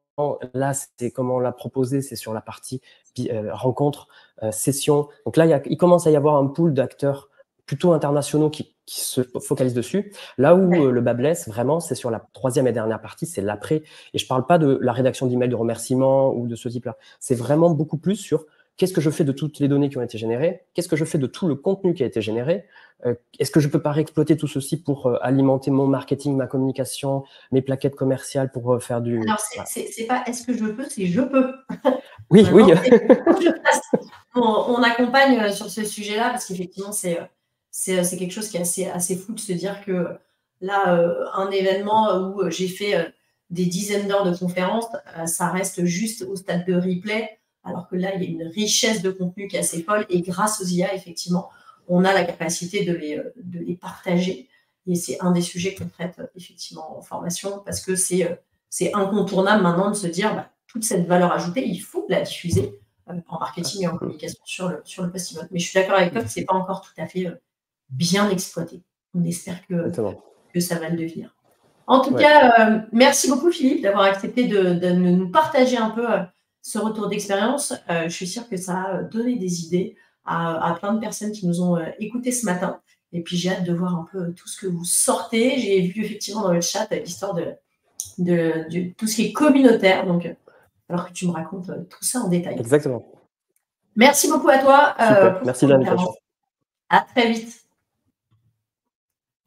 là, c'est comment on l'a proposé, c'est sur la partie rencontre, session. Donc là, il commence à y avoir un pool d'acteurs plutôt internationaux qui se focalisent dessus. Là où le bas blesse, vraiment, c'est sur la troisième et dernière partie, c'est l'après. Et je parle pas de la rédaction d'emails de remerciements ou de ce type-là. C'est vraiment beaucoup plus sur qu'est-ce que je fais de toutes les données qui ont été générées, qu'est-ce que je fais de tout le contenu qui a été généré, est-ce que je peux pas réexploiter tout ceci pour alimenter mon marketing, ma communication, mes plaquettes commerciales pour faire du... Alors, c'est pas est-ce que je peux, c'est je peux. Oui, oui. On accompagne sur ce sujet-là parce qu'effectivement, c'est quelque chose qui est assez fou de se dire que là, un événement où j'ai fait des dizaines d'heures de conférences, ça reste juste au stade de replay, alors que là, il y a une richesse de contenu qui est assez folle, et grâce aux IA, effectivement, on a la capacité de les partager. Et c'est un des sujets qu'on traite effectivement en formation, parce que c'est incontournable maintenant de se dire toute cette valeur ajoutée, il faut la diffuser en marketing et en communication sur le post-event. Mais je suis d'accord avec toi que ce n'est pas encore tout à fait bien exploité. On espère que ça va le devenir. En tout cas, merci beaucoup Philippe d'avoir accepté de nous partager un peu ce retour d'expérience. Je suis sûre que ça a donné des idées à plein de personnes qui nous ont écoutés ce matin. Et puis j'ai hâte de voir un peu tout ce que vous sortez. J'ai vu effectivement dans le chat l'histoire de tout ce qui est communautaire. Donc, alors que tu me racontes tout ça en détail. Exactement. Merci beaucoup à toi. Merci de l'invitation. À très vite.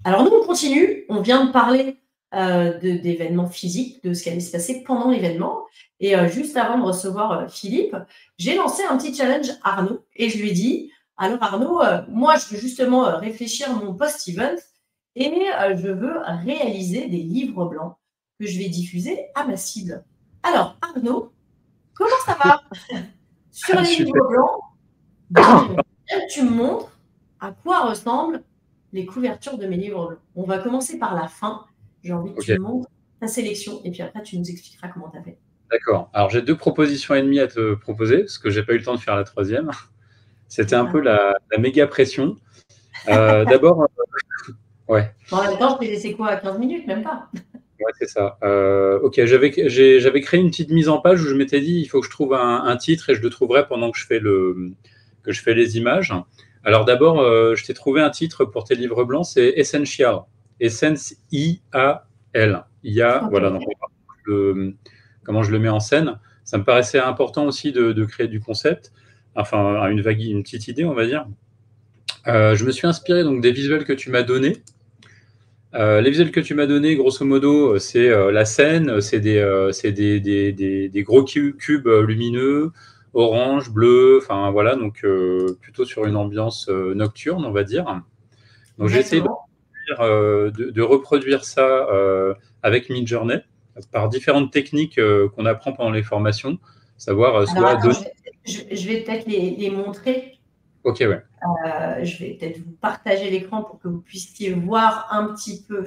Alors nous, on continue. On vient de parler d'événements physiques, de ce qui allait se passer pendant l'événement. Et juste avant de recevoir Philippe, j'ai lancé un petit challenge à Arnaud. Et je lui ai dit, alors Arnaud, moi, je veux justement réfléchir mon post-event et je veux réaliser des livres blancs que je vais diffuser à ma cible. Alors Arnaud, comment ça va sur les livres blancs? Tu me montres à quoi ressemblent les couvertures de mes livres blancs. On va commencer par la fin. J'ai envie que tu me montres ta sélection et puis après, tu nous expliqueras comment tu as fait. D'accord. Alors, j'ai 2 propositions et demie à te proposer parce que je n'ai pas eu le temps de faire la troisième. C'était un peu la méga pression. D'abord, ouais. En même temps, je t'ai laissé quoi à 15 minutes, même pas. Ouais, c'est ça. Ok, j'avais créé une petite mise en page où je m'étais dit il faut que je trouve un titre et je le trouverai pendant que je fais les images. Alors d'abord, je t'ai trouvé un titre pour tes livres blancs, c'est Essential. Essence I-A-L. IA, voilà. Donc, comment je le mets en scène. Ça me paraissait important aussi de créer du concept, enfin une petite idée, on va dire. Je me suis inspiré donc des visuels que tu m'as donnés. Les visuels que tu m'as donnés, grosso modo, c'est la scène, c'est des gros cubes lumineux, orange, bleu, enfin voilà, donc plutôt sur une ambiance nocturne, on va dire. Donc j'ai essayé de reproduire ça avec Midjourney par différentes techniques qu'on apprend pendant les formations, savoir Alors, attends, je vais peut-être les montrer. Ok, ouais. Je vais peut-être vous partager l'écran pour que vous puissiez voir un petit peu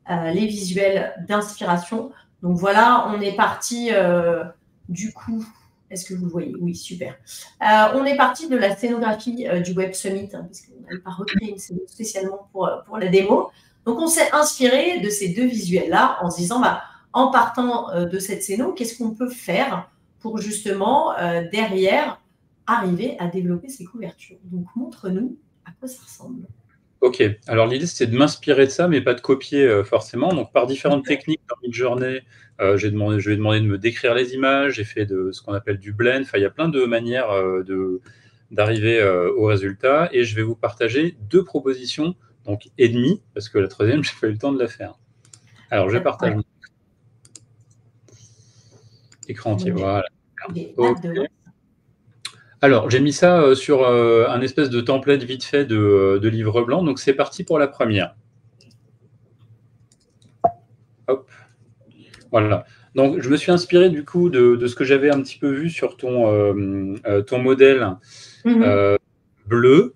les visuels d'inspiration. Donc voilà, on est parti du coup. Est-ce que vous voyez? Oui, super. On est parti de la scénographie du Web Summit, hein, parce qu'on n'avait pas recréé une scéno spécialement pour la démo. Donc, on s'est inspiré de ces deux visuels-là en se disant, bah, en partant de cette scéno, qu'est-ce qu'on peut faire pour justement, derrière, arriver à développer ces couvertures? Donc, montre-nous à quoi ça ressemble. Ok, alors l'idée c'est de m'inspirer de ça, mais pas de copier forcément. Donc par différentes techniques dans Midjourney, je lui ai demandé de me décrire les images, j'ai fait de ce qu'on appelle du blend. Enfin, il y a plein de manières d'arriver au résultat. Et je vais vous partager deux propositions, donc et demie, parce que la troisième, j'ai pas eu le temps de la faire. Alors je partage mon écran entier. Voilà. Okay. Alors, j'ai mis ça sur un espèce de template vite fait de livre blanc. Donc, c'est parti pour la première. Hop. Voilà. Donc, je me suis inspiré du coup de ce que j'avais un petit peu vu sur ton modèle bleu.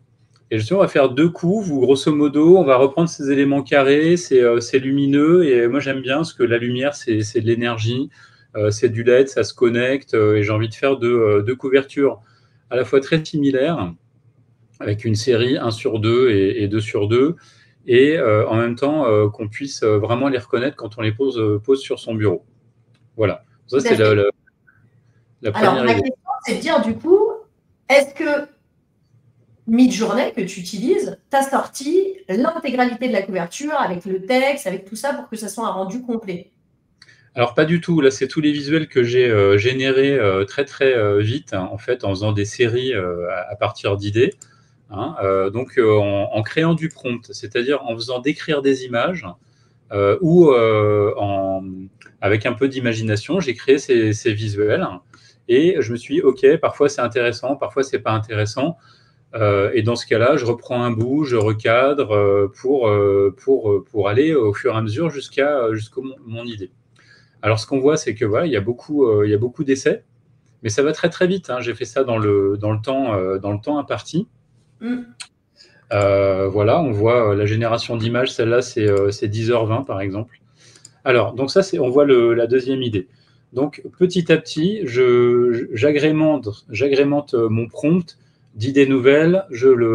Et justement, on va faire deux coups où, grosso modo, on va reprendre ces éléments carrés, c'est lumineux. Et moi, j'aime bien parce que la lumière, c'est de l'énergie, c'est du LED, ça se connecte. Et j'ai envie de faire deux couvertures à la fois très similaires, avec une série 1 sur 2 et 2 sur 2, et en même temps qu'on puisse vraiment les reconnaître quand on les pose sur son bureau. Voilà. Ça, c'est la première idée. Alors, ma question, c'est de dire, du coup, est-ce que Midjourney que tu utilises t'a sorti l'intégralité de la couverture avec le texte, avec tout ça, pour que ça soit un rendu complet? Alors, pas du tout. Là, c'est tous les visuels que j'ai générés très, très vite, hein, en fait, en faisant des séries à partir d'idées. Hein, donc, en créant du prompt, c'est-à-dire en faisant décrire des images ou avec un peu d'imagination, j'ai créé ces visuels. Et je me suis dit, OK, parfois c'est intéressant, parfois c'est pas intéressant. Et dans ce cas-là, je reprends un bout, je recadre pour aller au fur et à mesure jusqu'au mon idée. Alors, ce qu'on voit, c'est que voilà, il y a beaucoup d'essais, mais ça va très très vite. Hein. J'ai fait ça dans le temps imparti. Voilà, on voit la génération d'images. Celle-là, c'est 10h20 par exemple. Alors, donc ça, on voit la deuxième idée. Donc, petit à petit, j'agrémente mon prompt d'idées nouvelles.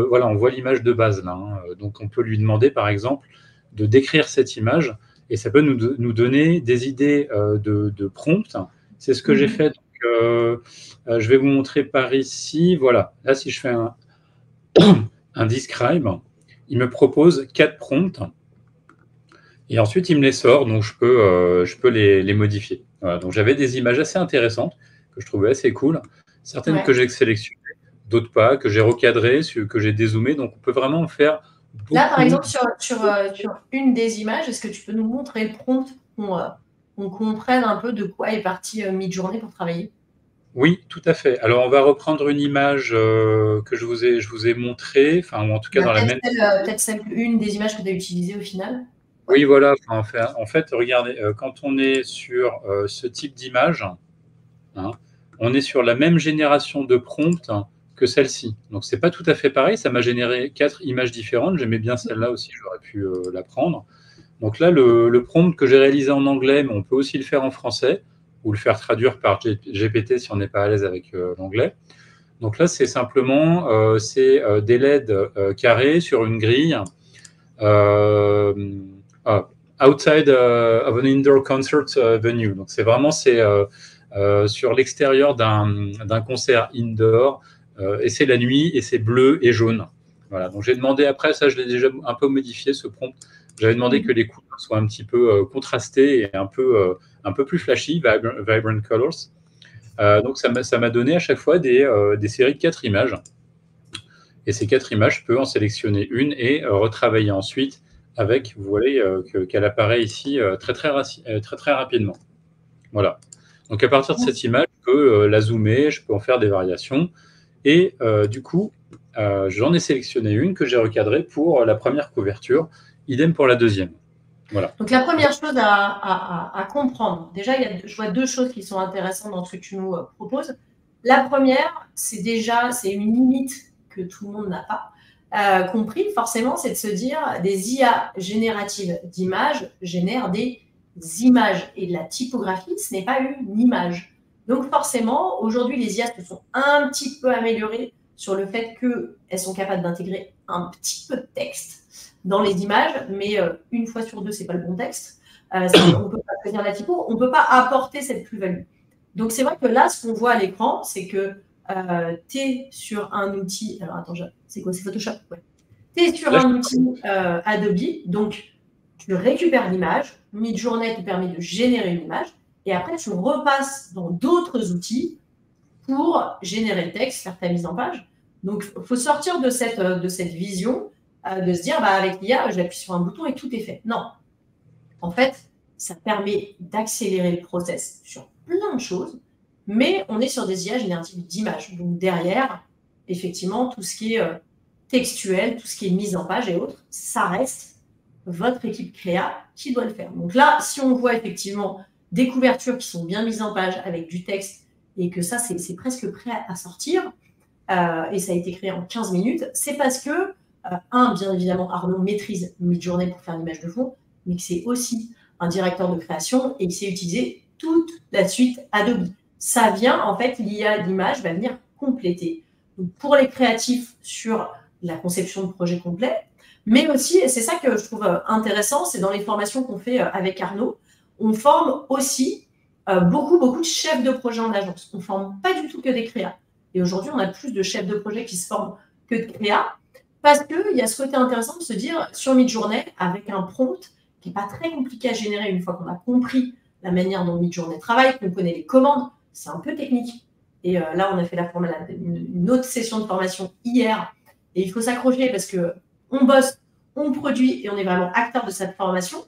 Voilà, on voit l'image de base là. Hein. Donc, on peut lui demander, par exemple, de décrire cette image. Et ça peut nous donner des idées de prompt. C'est ce que j'ai fait. Donc, je vais vous montrer par ici. Voilà. Là, si je fais un describe, il me propose 4 prompts. Et ensuite, il me les sort. Donc, je peux les modifier. Voilà. Donc, j'avais des images assez intéressantes que je trouvais assez cool. Certaines que j'ai sélectionnées, d'autres pas, que j'ai recadrées, que j'ai dézoomées. Donc, on peut vraiment faire... Là, par exemple, sur une des images, est-ce que tu peux nous montrer le prompt pour qu'on comprenne un peu de quoi est partie Midjourney pour travailler? Oui, tout à fait. Alors, on va reprendre une image que je vous ai montrée, enfin, ou en tout cas dans la même... Peut-être une des images que tu as utilisées au final. Oui, voilà. En fait, regardez, quand on est sur ce type d'image, hein, on est sur la même génération de prompt que celle-ci. Donc, c'est pas tout à fait pareil. Ça m'a généré 4 images différentes. J'aimais bien celle-là aussi, j'aurais pu la prendre. Donc là, le prompt que j'ai réalisé en anglais, mais on peut aussi le faire en français ou le faire traduire par GPT si on n'est pas à l'aise avec l'anglais. Donc là, c'est simplement des LED carrés sur une grille outside of an indoor concert venue. Donc c'est vraiment sur l'extérieur d'un concert indoor et c'est la nuit et c'est bleu et jaune. Voilà. Donc j'ai demandé après, ça je l'ai déjà un peu modifié ce prompt. J'avais demandé que les couleurs soient un petit peu contrastées et un peu plus flashy, vibrant colors. Donc ça m'a donné à chaque fois des séries de 4 images. Et ces 4 images, je peux en sélectionner une et retravailler ensuite avec, vous voyez qu'elle apparaît ici très rapidement. Voilà. Donc à partir de cette image, je peux la zoomer, je peux en faire des variations. Et du coup, j'en ai sélectionné une que j'ai recadrée pour la première couverture, idem pour la deuxième. Voilà. Donc la première chose à comprendre, déjà, je vois 2 choses qui sont intéressantes dans ce que tu nous proposes. La première, c'est une limite que tout le monde n'a pas compris, forcément, c'est de se dire des IA génératives d'images génèrent des images. Et de la typographie, ce n'est pas une image. Donc forcément, aujourd'hui, les IA se sont un petit peu améliorées sur le fait qu'elles sont capables d'intégrer un petit peu de texte dans les images, mais une fois sur 2, c'est pas le bon texte. On ne peut pas choisir la typo, on ne peut pas apporter cette plus-value. Donc c'est vrai que là, ce qu'on voit à l'écran, c'est que tu es sur un outil. Alors attends, c'est quoi? C'est Photoshop, ouais. Tu es sur un outil Adobe, donc tu récupères l'image. Midjourney te permet de générer une image, et après tu repasses dans d'autres outils pour générer le texte, faire ta mise en page. Donc il faut sortir de cette vision de se dire, avec l'IA, j'appuie sur un bouton et tout est fait. Non. En fait, ça permet d'accélérer le process sur plein de choses, mais on est sur des IA génératives d'images. Donc derrière, effectivement, tout ce qui est textuel, tout ce qui est mise en page et autres, ça reste votre équipe créa qui doit le faire. Donc là, si on voit effectivement des couvertures qui sont bien mises en page avec du texte et que ça, c'est presque prêt à sortir, et ça a été créé en 15 minutes, c'est parce que bien évidemment, Arnaud maîtrise Midjourney pour faire l'image de fond, mais que c'est aussi un directeur de création et il sait utiliser toute la suite Adobe. Ça vient, en fait, l'IA d'image va venir compléter. Donc, pour les créatifs sur la conception de projet complet, mais aussi, et c'est ça que je trouve intéressant, c'est dans les formations qu'on fait avec Arnaud, on forme aussi beaucoup de chefs de projet en agence. On ne forme pas du tout que des créas. Et aujourd'hui, on a plus de chefs de projet qui se forment que de créas, parce qu'il y a ce côté intéressant de se dire, sur Midjourney, avec un prompt qui n'est pas très compliqué à générer une fois qu'on a compris la manière dont Midjourney travaille, qu'on connaît les commandes, c'est un peu technique. Et là, on a fait une autre session de formation hier, et il faut s'accrocher parce qu'on bosse, on produit, et on est vraiment acteur de cette formation.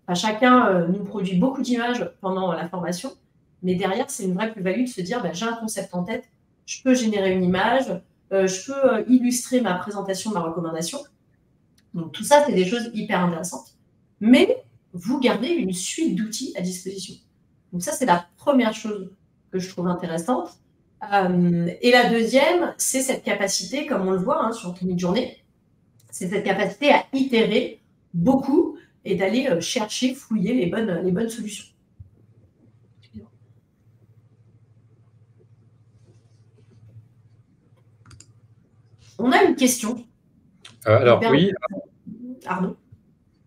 Enfin, chacun nous produit beaucoup d'images pendant la formation, mais derrière, c'est une vraie plus-value de se dire, j'ai un concept en tête, je peux générer une image, je peux illustrer ma présentation, ma recommandation. Donc, tout ça, c'est des choses hyper intéressantes. Mais vous gardez une suite d'outils à disposition. Donc, ça, c'est la première chose que je trouve intéressante. Et la deuxième, c'est cette capacité, comme on le voit sur Midjourney, c'est cette capacité à itérer beaucoup et d'aller chercher, fouiller les bonnes solutions. On a une question. Alors, oui. Arnaud.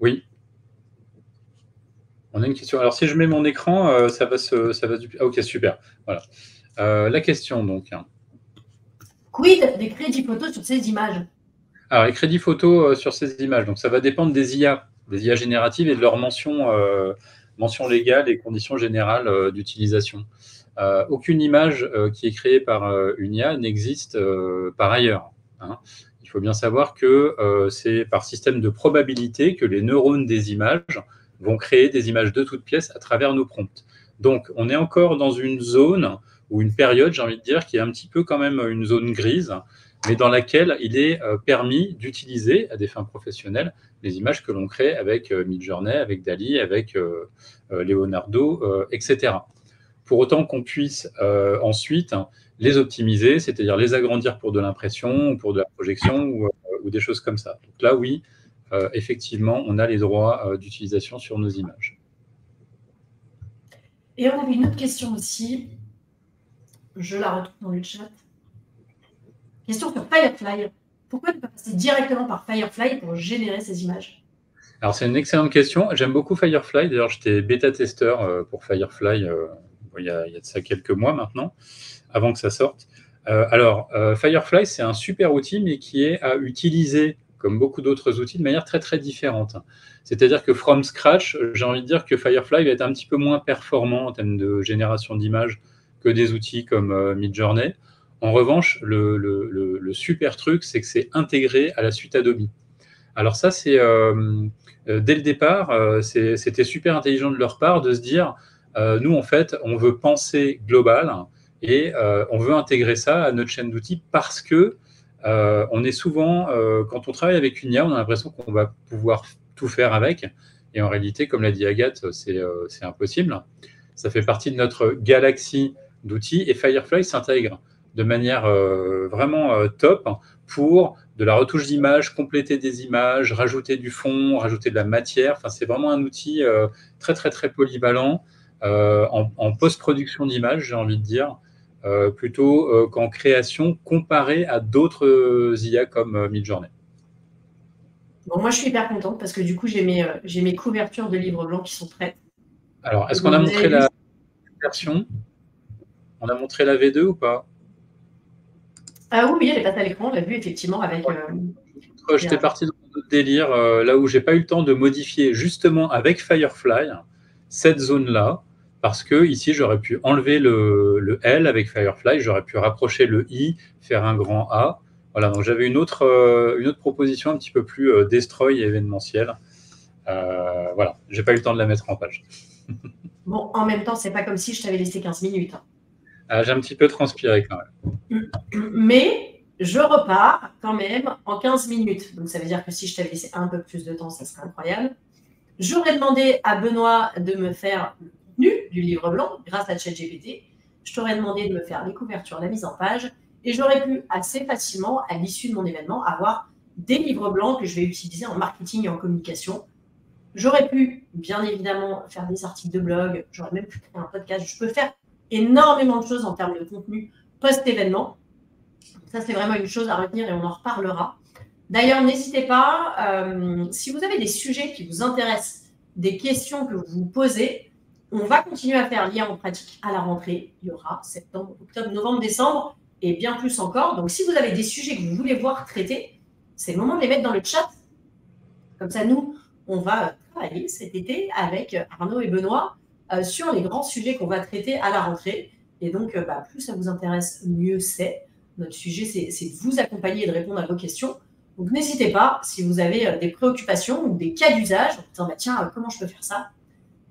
Oui. On a une question. Alors, si je mets mon écran, ça va Ah, ok, super. Voilà. La question, donc. Quid des crédits photos sur ces images? Alors, les crédits photos sur ces images, donc ça va dépendre des IA génératives et de leur mention légale et conditions générales d'utilisation. Aucune image qui est créée par une IA n'existe par ailleurs. Il faut bien savoir que c'est par système de probabilité que les neurones des images vont créer des images de toutes pièces à travers nos prompts. Donc, on est encore dans une zone ou une période, j'ai envie de dire, qui est un petit peu quand même une zone grise, mais dans laquelle il est permis d'utiliser à des fins professionnelles les images que l'on crée avec Midjourney, avec DALL-E, avec Leonardo, etc. Pour autant qu'on puisse ensuite les optimiser, c'est-à-dire les agrandir pour de l'impression, pour de la projection ou des choses comme ça. Donc là, oui, effectivement, on a les droits d'utilisation sur nos images. Et on avait une autre question aussi. Je la retrouve dans le chat. Question sur Firefly. Pourquoi ne pas passer directement par Firefly pour générer ces images? Alors, c'est une excellente question. J'aime beaucoup Firefly. D'ailleurs, j'étais bêta-testeur pour Firefly il y a de ça quelques mois maintenant, avant que ça sorte. Firefly, c'est un super outil, mais qui est à utiliser, comme beaucoup d'autres outils, de manière très, très différente. C'est-à-dire que from scratch, j'ai envie de dire que Firefly va être un petit peu moins performant en termes de génération d'images que des outils comme Midjourney. En revanche, le super truc, c'est que c'est intégré à la suite Adobe. Alors ça, c'est dès le départ, c'était super intelligent de leur part de se dire, nous, en fait, on veut penser global et on veut intégrer ça à notre chaîne d'outils parce que on est souvent, quand on travaille avec une IA, on a l'impression qu'on va pouvoir tout faire avec. Et en réalité, comme l'a dit Agathe, c'est impossible. Ça fait partie de notre galaxie d'outils et Firefly s'intègre de manière vraiment top pour de la retouche d'image, compléter des images, rajouter du fond, rajouter de la matière. Enfin, c'est vraiment un outil très, très, très polyvalent en post-production d'images, j'ai envie de dire, plutôt qu'en création comparé à d'autres IA comme Midjourney. Bon, moi, je suis hyper contente parce que du coup, j'ai mes couvertures de livres blancs qui sont prêtes. Alors, est-ce qu'on a montré la version? On a montré la V2 ou pas? Ah oui, elle est passée à l'écran, on l'a vu effectivement avec... J'étais parti dans un autre délire, là où j'ai pas eu le temps de modifier justement avec Firefly cette zone-là, parce que ici j'aurais pu enlever le L avec Firefly, j'aurais pu rapprocher le I, faire un grand A. Voilà, donc j'avais une autre proposition un petit peu plus destroy et événementielle. Voilà, j'ai pas eu le temps de la mettre en page. Bon, en même temps, c'est pas comme si je t'avais laissé 15 minutes. J'ai un petit peu transpiré quand même. Mais je repars quand même en 15 minutes. Donc ça veut dire que si je t'avais laissé un peu plus de temps, ça serait incroyable. J'aurais demandé à Benoît de me faire le contenu du livre blanc grâce à ChatGPT. Je t'aurais demandé de me faire les couvertures, la mise en page. Et j'aurais pu assez facilement, à l'issue de mon événement, avoir des livres blancs que je vais utiliser en marketing et en communication. J'aurais pu, bien évidemment, faire des articles de blog. J'aurais même pu créer un podcast. Je peux faire énormément de choses en termes de contenu post-événement. Ça, c'est vraiment une chose à retenir et on en reparlera. D'ailleurs, n'hésitez pas, si vous avez des sujets qui vous intéressent, des questions que vous vous posez, on va continuer à faire l'IA en pratique à la rentrée. Il y aura septembre, octobre, novembre, décembre et bien plus encore. Donc, si vous avez des sujets que vous voulez voir traités, c'est le moment de les mettre dans le chat. Comme ça, nous, on va travailler cet été avec Arnaud et Benoît sur les grands sujets qu'on va traiter à la rentrée. Et donc, plus ça vous intéresse, mieux c'est. Notre sujet, c'est de vous accompagner et de répondre à vos questions. Donc, n'hésitez pas, si vous avez des préoccupations ou des cas d'usage, en disant, tiens, comment je peux faire ça?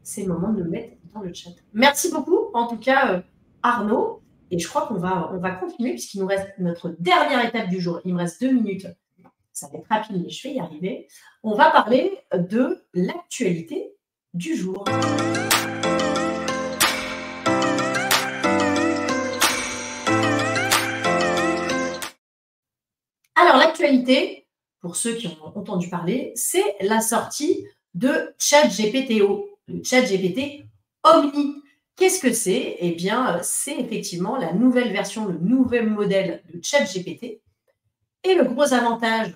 C'est le moment de le mettre dans le chat. Merci beaucoup, en tout cas, Arnaud. Et je crois qu'on va continuer puisqu'il nous reste notre dernière étape du jour. Il me reste 2 minutes. Ça va être rapide, mais je vais y arriver. On va parler de l'actualité du jour. Alors, l'actualité, pour ceux qui en ont entendu parler, c'est la sortie de ChatGPT-O, le ChatGPT Omni. Qu'est-ce que c'est? Eh bien, c'est effectivement la nouvelle version, le nouvel modèle de ChatGPT. Et le gros avantage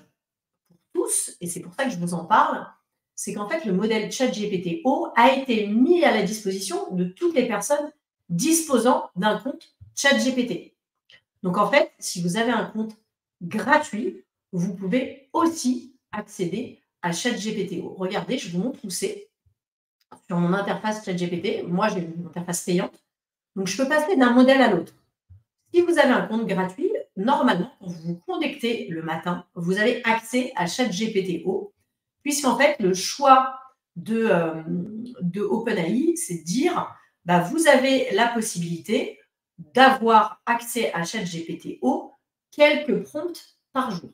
pour tous, et c'est pour ça que je vous en parle, c'est qu'en fait, le modèle ChatGPT-O a été mis à la disposition de toutes les personnes disposant d'un compte ChatGPT. Donc, en fait, si vous avez un compte gratuit, vous pouvez aussi accéder à ChatGPT-O. Regardez, je vous montre où c'est. Sur mon interface ChatGPT, moi j'ai une interface payante, donc je peux passer d'un modèle à l'autre. Si vous avez un compte gratuit, normalement, quand vous vous connectez le matin, vous avez accès à ChatGPT-O, puisqu'en fait, le choix de OpenAI, c'est de dire, vous avez la possibilité d'avoir accès à ChatGPT-O quelques prompts par jour.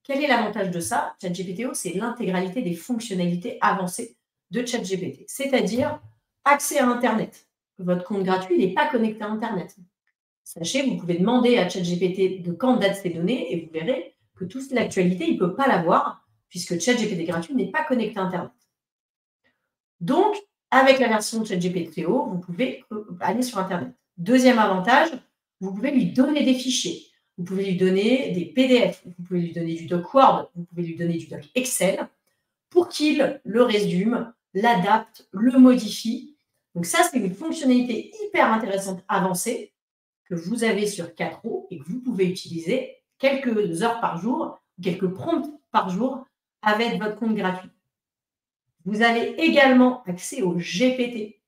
Quel est l'avantage de ça? ChatGPT-O, c'est l'intégralité des fonctionnalités avancées de ChatGPT, c'est-à-dire accès à Internet. Votre compte gratuit n'est pas connecté à Internet. Sachez, vous pouvez demander à ChatGPT de quand date ces données et vous verrez que toute l'actualité, il ne peut pas l'avoir puisque ChatGPT gratuit n'est pas connecté à Internet. Donc, avec la version de ChatGPT-O, vous pouvez aller sur Internet. Deuxième avantage, vous pouvez lui donner des fichiers. Vous pouvez lui donner des PDF, vous pouvez lui donner du doc Word, vous pouvez lui donner du doc Excel pour qu'il le résume, l'adapte, le modifie. Donc ça, c'est une fonctionnalité hyper intéressante avancée que vous avez sur 4O et que vous pouvez utiliser quelques heures par jour, quelques prompts par jour avec votre compte gratuit. Vous avez également accès aux GPT.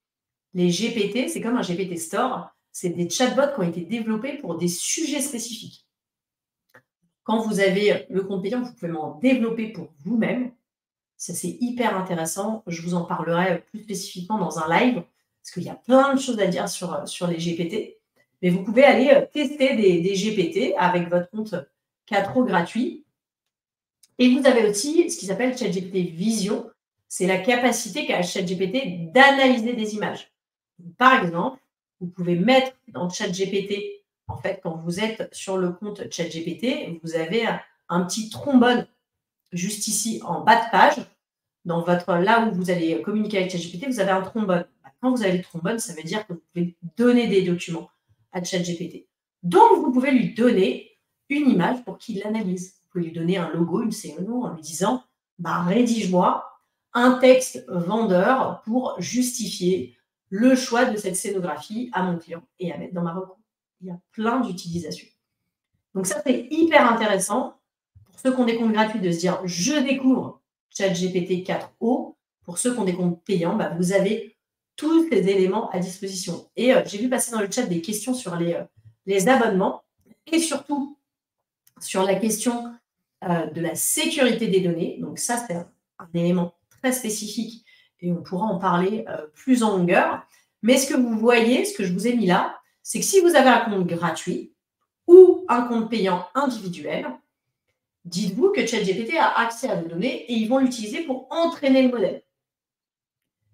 Les GPT, c'est comme un GPT Store. c'est des chatbots qui ont été développés pour des sujets spécifiques. Quand vous avez le compte payant, vous pouvez m'en développer pour vous-même. Ça, c'est hyper intéressant. Je vous en parlerai plus spécifiquement dans un live, parce qu'il y a plein de choses à dire sur les GPT. Mais vous pouvez aller tester des GPT avec votre compte 4O gratuit. Et vous avez aussi ce qui s'appelle ChatGPT Vision. C'est la capacité qu'a ChatGPT d'analyser des images. Par exemple, vous pouvez mettre dans ChatGPT, en fait, quand vous êtes sur le compte ChatGPT, vous avez un petit trombone juste ici en bas de page. Là où vous allez communiquer avec ChatGPT, vous avez un trombone. Quand vous avez le trombone, ça veut dire que vous pouvez donner des documents à ChatGPT. Donc, vous pouvez lui donner une image pour qu'il l'analyse. Vous pouvez lui donner un logo, une CNO, en lui disant rédige-moi un texte vendeur pour justifier le choix de cette scénographie à mon client et à mettre dans ma recours. Il y a plein d'utilisations. Donc ça, c'est hyper intéressant pour ceux qui ont des comptes gratuits de se dire « je découvre ChatGPT 4O ». Pour ceux qui ont des comptes payants, vous avez tous ces éléments à disposition. Et j'ai vu passer dans le chat des questions sur les abonnements et surtout sur la question de la sécurité des données. Donc ça, c'est un élément très spécifique et on pourra en parler plus en longueur. Mais ce que vous voyez, ce que je vous ai mis là, c'est que si vous avez un compte gratuit ou un compte payant individuel, dites-vous que ChatGPT a accès à vos données et ils vont l'utiliser pour entraîner le modèle.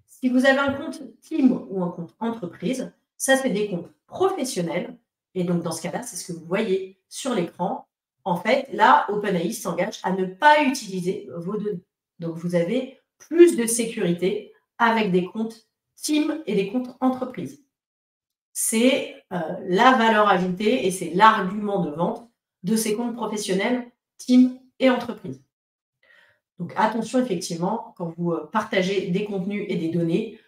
Si vous avez un compte team ou un compte entreprise, ça, c'est des comptes professionnels. Et donc, dans ce cas-là, c'est ce que vous voyez sur l'écran. En fait, là, OpenAI s'engage à ne pas utiliser vos données. Donc, vous avez plus de sécurité avec des comptes team et des comptes entreprises. C'est la valeur ajoutée et c'est l'argument de vente de ces comptes professionnels, team et entreprise. Donc, attention, effectivement, quand vous partagez des contenus et des données,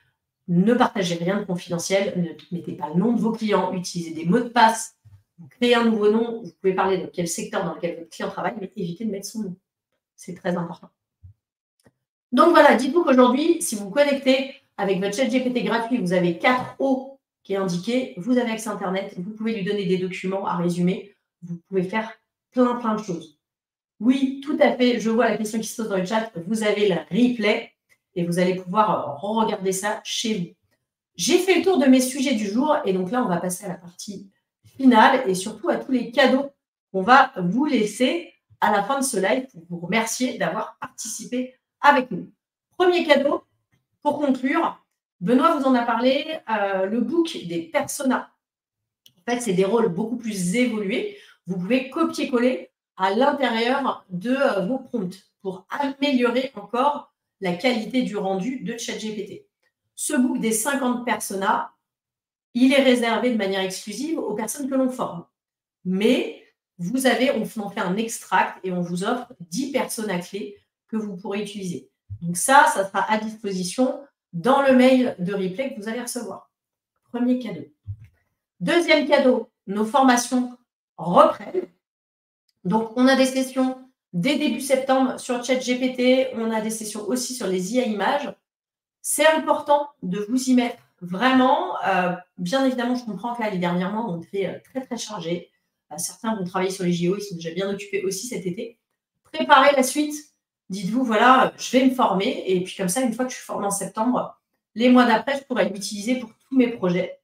ne partagez rien de confidentiel, ne mettez pas le nom de vos clients, utilisez des mots de passe, vous créez un nouveau nom, vous pouvez parler de quel secteur dans lequel votre client travaille, mais évitez de mettre son nom. C'est très important. Donc voilà, dites-vous qu'aujourd'hui, si vous vous connectez avec votre ChatGPT gratuit, vous avez 4O qui est indiqué, vous avez accès à Internet, vous pouvez lui donner des documents à résumer, vous pouvez faire plein de choses. Oui, tout à fait, je vois la question qui se pose dans le chat, vous avez le replay et vous allez pouvoir regarder ça chez vous. J'ai fait le tour de mes sujets du jour et donc là, on va passer à la partie finale et surtout à tous les cadeaux qu'on va vous laisser à la fin de ce live pour vous remercier d'avoir participé avec nous. Premier cadeau, pour conclure, Benoît vous en a parlé, le book des personas. En fait, c'est des rôles beaucoup plus évolués. Vous pouvez copier-coller à l'intérieur de vos prompts pour améliorer encore la qualité du rendu de ChatGPT. Ce book des 50 personas, il est réservé de manière exclusive aux personnes que l'on forme. Mais on en fait un extract et on vous offre 10 personas clés que vous pourrez utiliser. Donc ça sera à disposition dans le mail de replay que vous allez recevoir. Premier cadeau. Deuxième cadeau, nos formations reprennent. Donc, on a des sessions dès début septembre sur ChatGPT. On a des sessions aussi sur les IA images. C'est important de vous y mettre vraiment. Bien évidemment, je comprends que là, les derniers mois ont été très chargés. Certains vont travailler sur les JO. Ils sont déjà bien occupés aussi cet été. Préparez la suite. Dites-vous, voilà, je vais me former. Et puis comme ça, une fois que je suis formée en septembre, les mois d'après, je pourrai l'utiliser pour tous mes projets.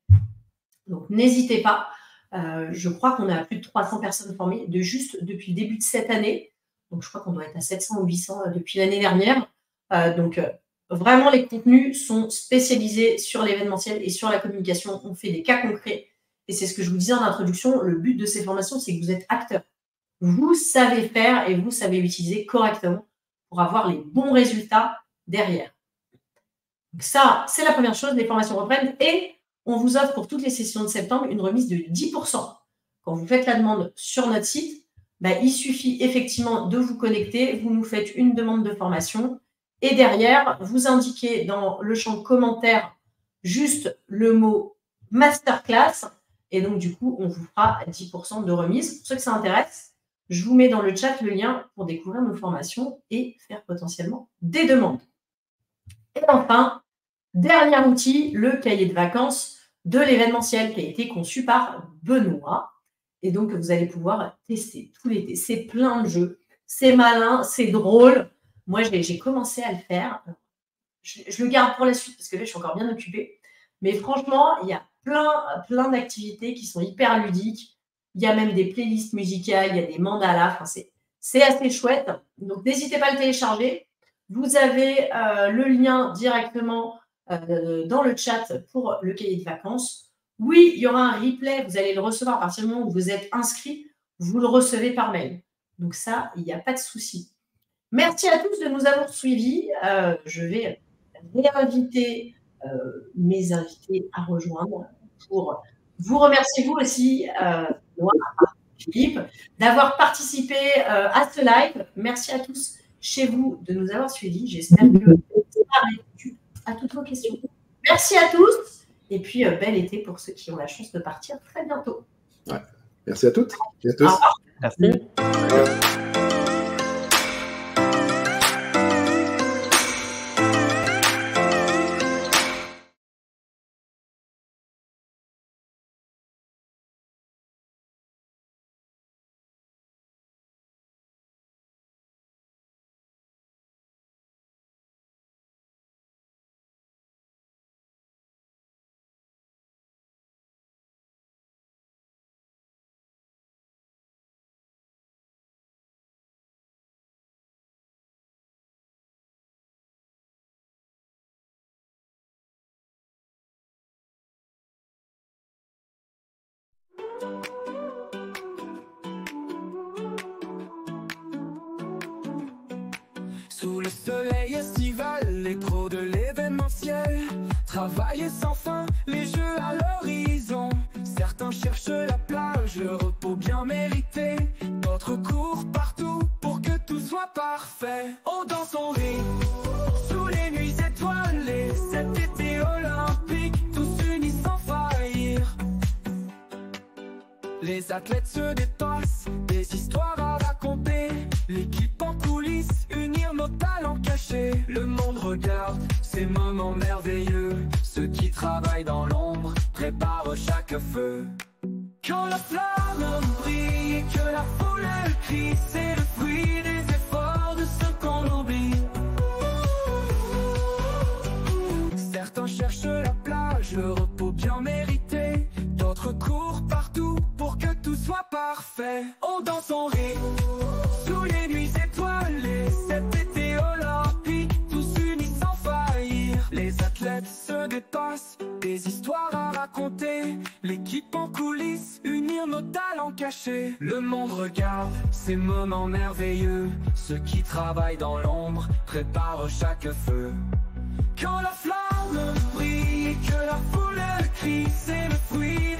Donc, n'hésitez pas. Je crois qu'on a plus de 300 personnes formées depuis le début de cette année. Donc, je crois qu'on doit être à 700 ou 800 depuis l'année dernière. Vraiment, les contenus sont spécialisés sur l'événementiel et sur la communication. On fait des cas concrets. Et c'est ce que je vous disais en introduction. Le but de ces formations, c'est que vous êtes acteur. Vous savez faire et vous savez utiliser correctement pour avoir les bons résultats derrière. Donc ça, c'est la première chose. Les formations reprennent et on vous offre pour toutes les sessions de septembre une remise de 10%. Quand vous faites la demande sur notre site, il suffit effectivement de vous connecter, vous nous faites une demande de formation et derrière, vous indiquez dans le champ commentaire juste le mot masterclass et donc du coup, on vous fera 10% de remise. Pour ceux que ça intéresse, je vous mets dans le chat le lien pour découvrir nos formations et faire potentiellement des demandes. Et enfin, dernier outil, le cahier de vacances de l'événementiel qui a été conçu par Benoît. Et donc, vous allez pouvoir tester tout l'été. C'est plein de jeux, c'est malin, c'est drôle. Moi, j'ai commencé à le faire. Je le garde pour la suite parce que là, je suis encore bien occupée. Mais franchement, il y a plein d'activités qui sont hyper ludiques. Il y a même des playlists musicales, il y a des mandalas. Enfin, c'est assez chouette. Donc, n'hésitez pas à le télécharger. Vous avez le lien directement dans le chat pour le cahier de vacances. Oui, il y aura un replay. Vous allez le recevoir à partir du moment où vous êtes inscrit. Vous le recevez par mail. Donc ça, il n'y a pas de souci. Merci à tous de nous avoir suivis. Je vais réinviter mes invités à rejoindre pour vous remercier vous aussi, Noah, Philippe, d'avoir participé à ce live. Merci à tous chez vous de nous avoir suivis. J'espère que vous avez répondu à toutes vos questions. Merci à tous et puis bel été pour ceux qui ont la chance de partir très bientôt. Ouais. Merci à toutes et à tous. Au revoir. Merci. Sous le soleil estival, les pros de l'événementiel travaillent sans fin, les jeux à l'horizon. Certains cherchent la plage, le repos bien mérité. D'autres courent partout pour que tout soit parfait. On danse, on rit, sous les nuits étoilées. Cet été olympique, tous unis sans faillir. Les athlètes se dépassent, des histoires à raconter. L'équipe en coulisses, unir nos talents cachés. Le monde regarde ces moments merveilleux. Ceux qui travaillent dans l'ombre préparent chaque feu. Quand la flamme brille et que la foule elle crie, c'est le fruit des efforts de ceux qu'on oublie. Certains cherchent la plage, le repos bien mérité. D'autres courent partout pour que tout soit parfait. On danse, on rit, sous les nuits étoilées. Cet été olympique, tous unis sans faillir. Les athlètes se dépassent, des histoires à raconter. L'équipe en coulisses, unir nos talents cachés. Le monde regarde ces moments merveilleux. Ceux qui travaillent dans l'ombre préparent chaque feu. Quand la flamme brille et que la foule crie, c'est le fruit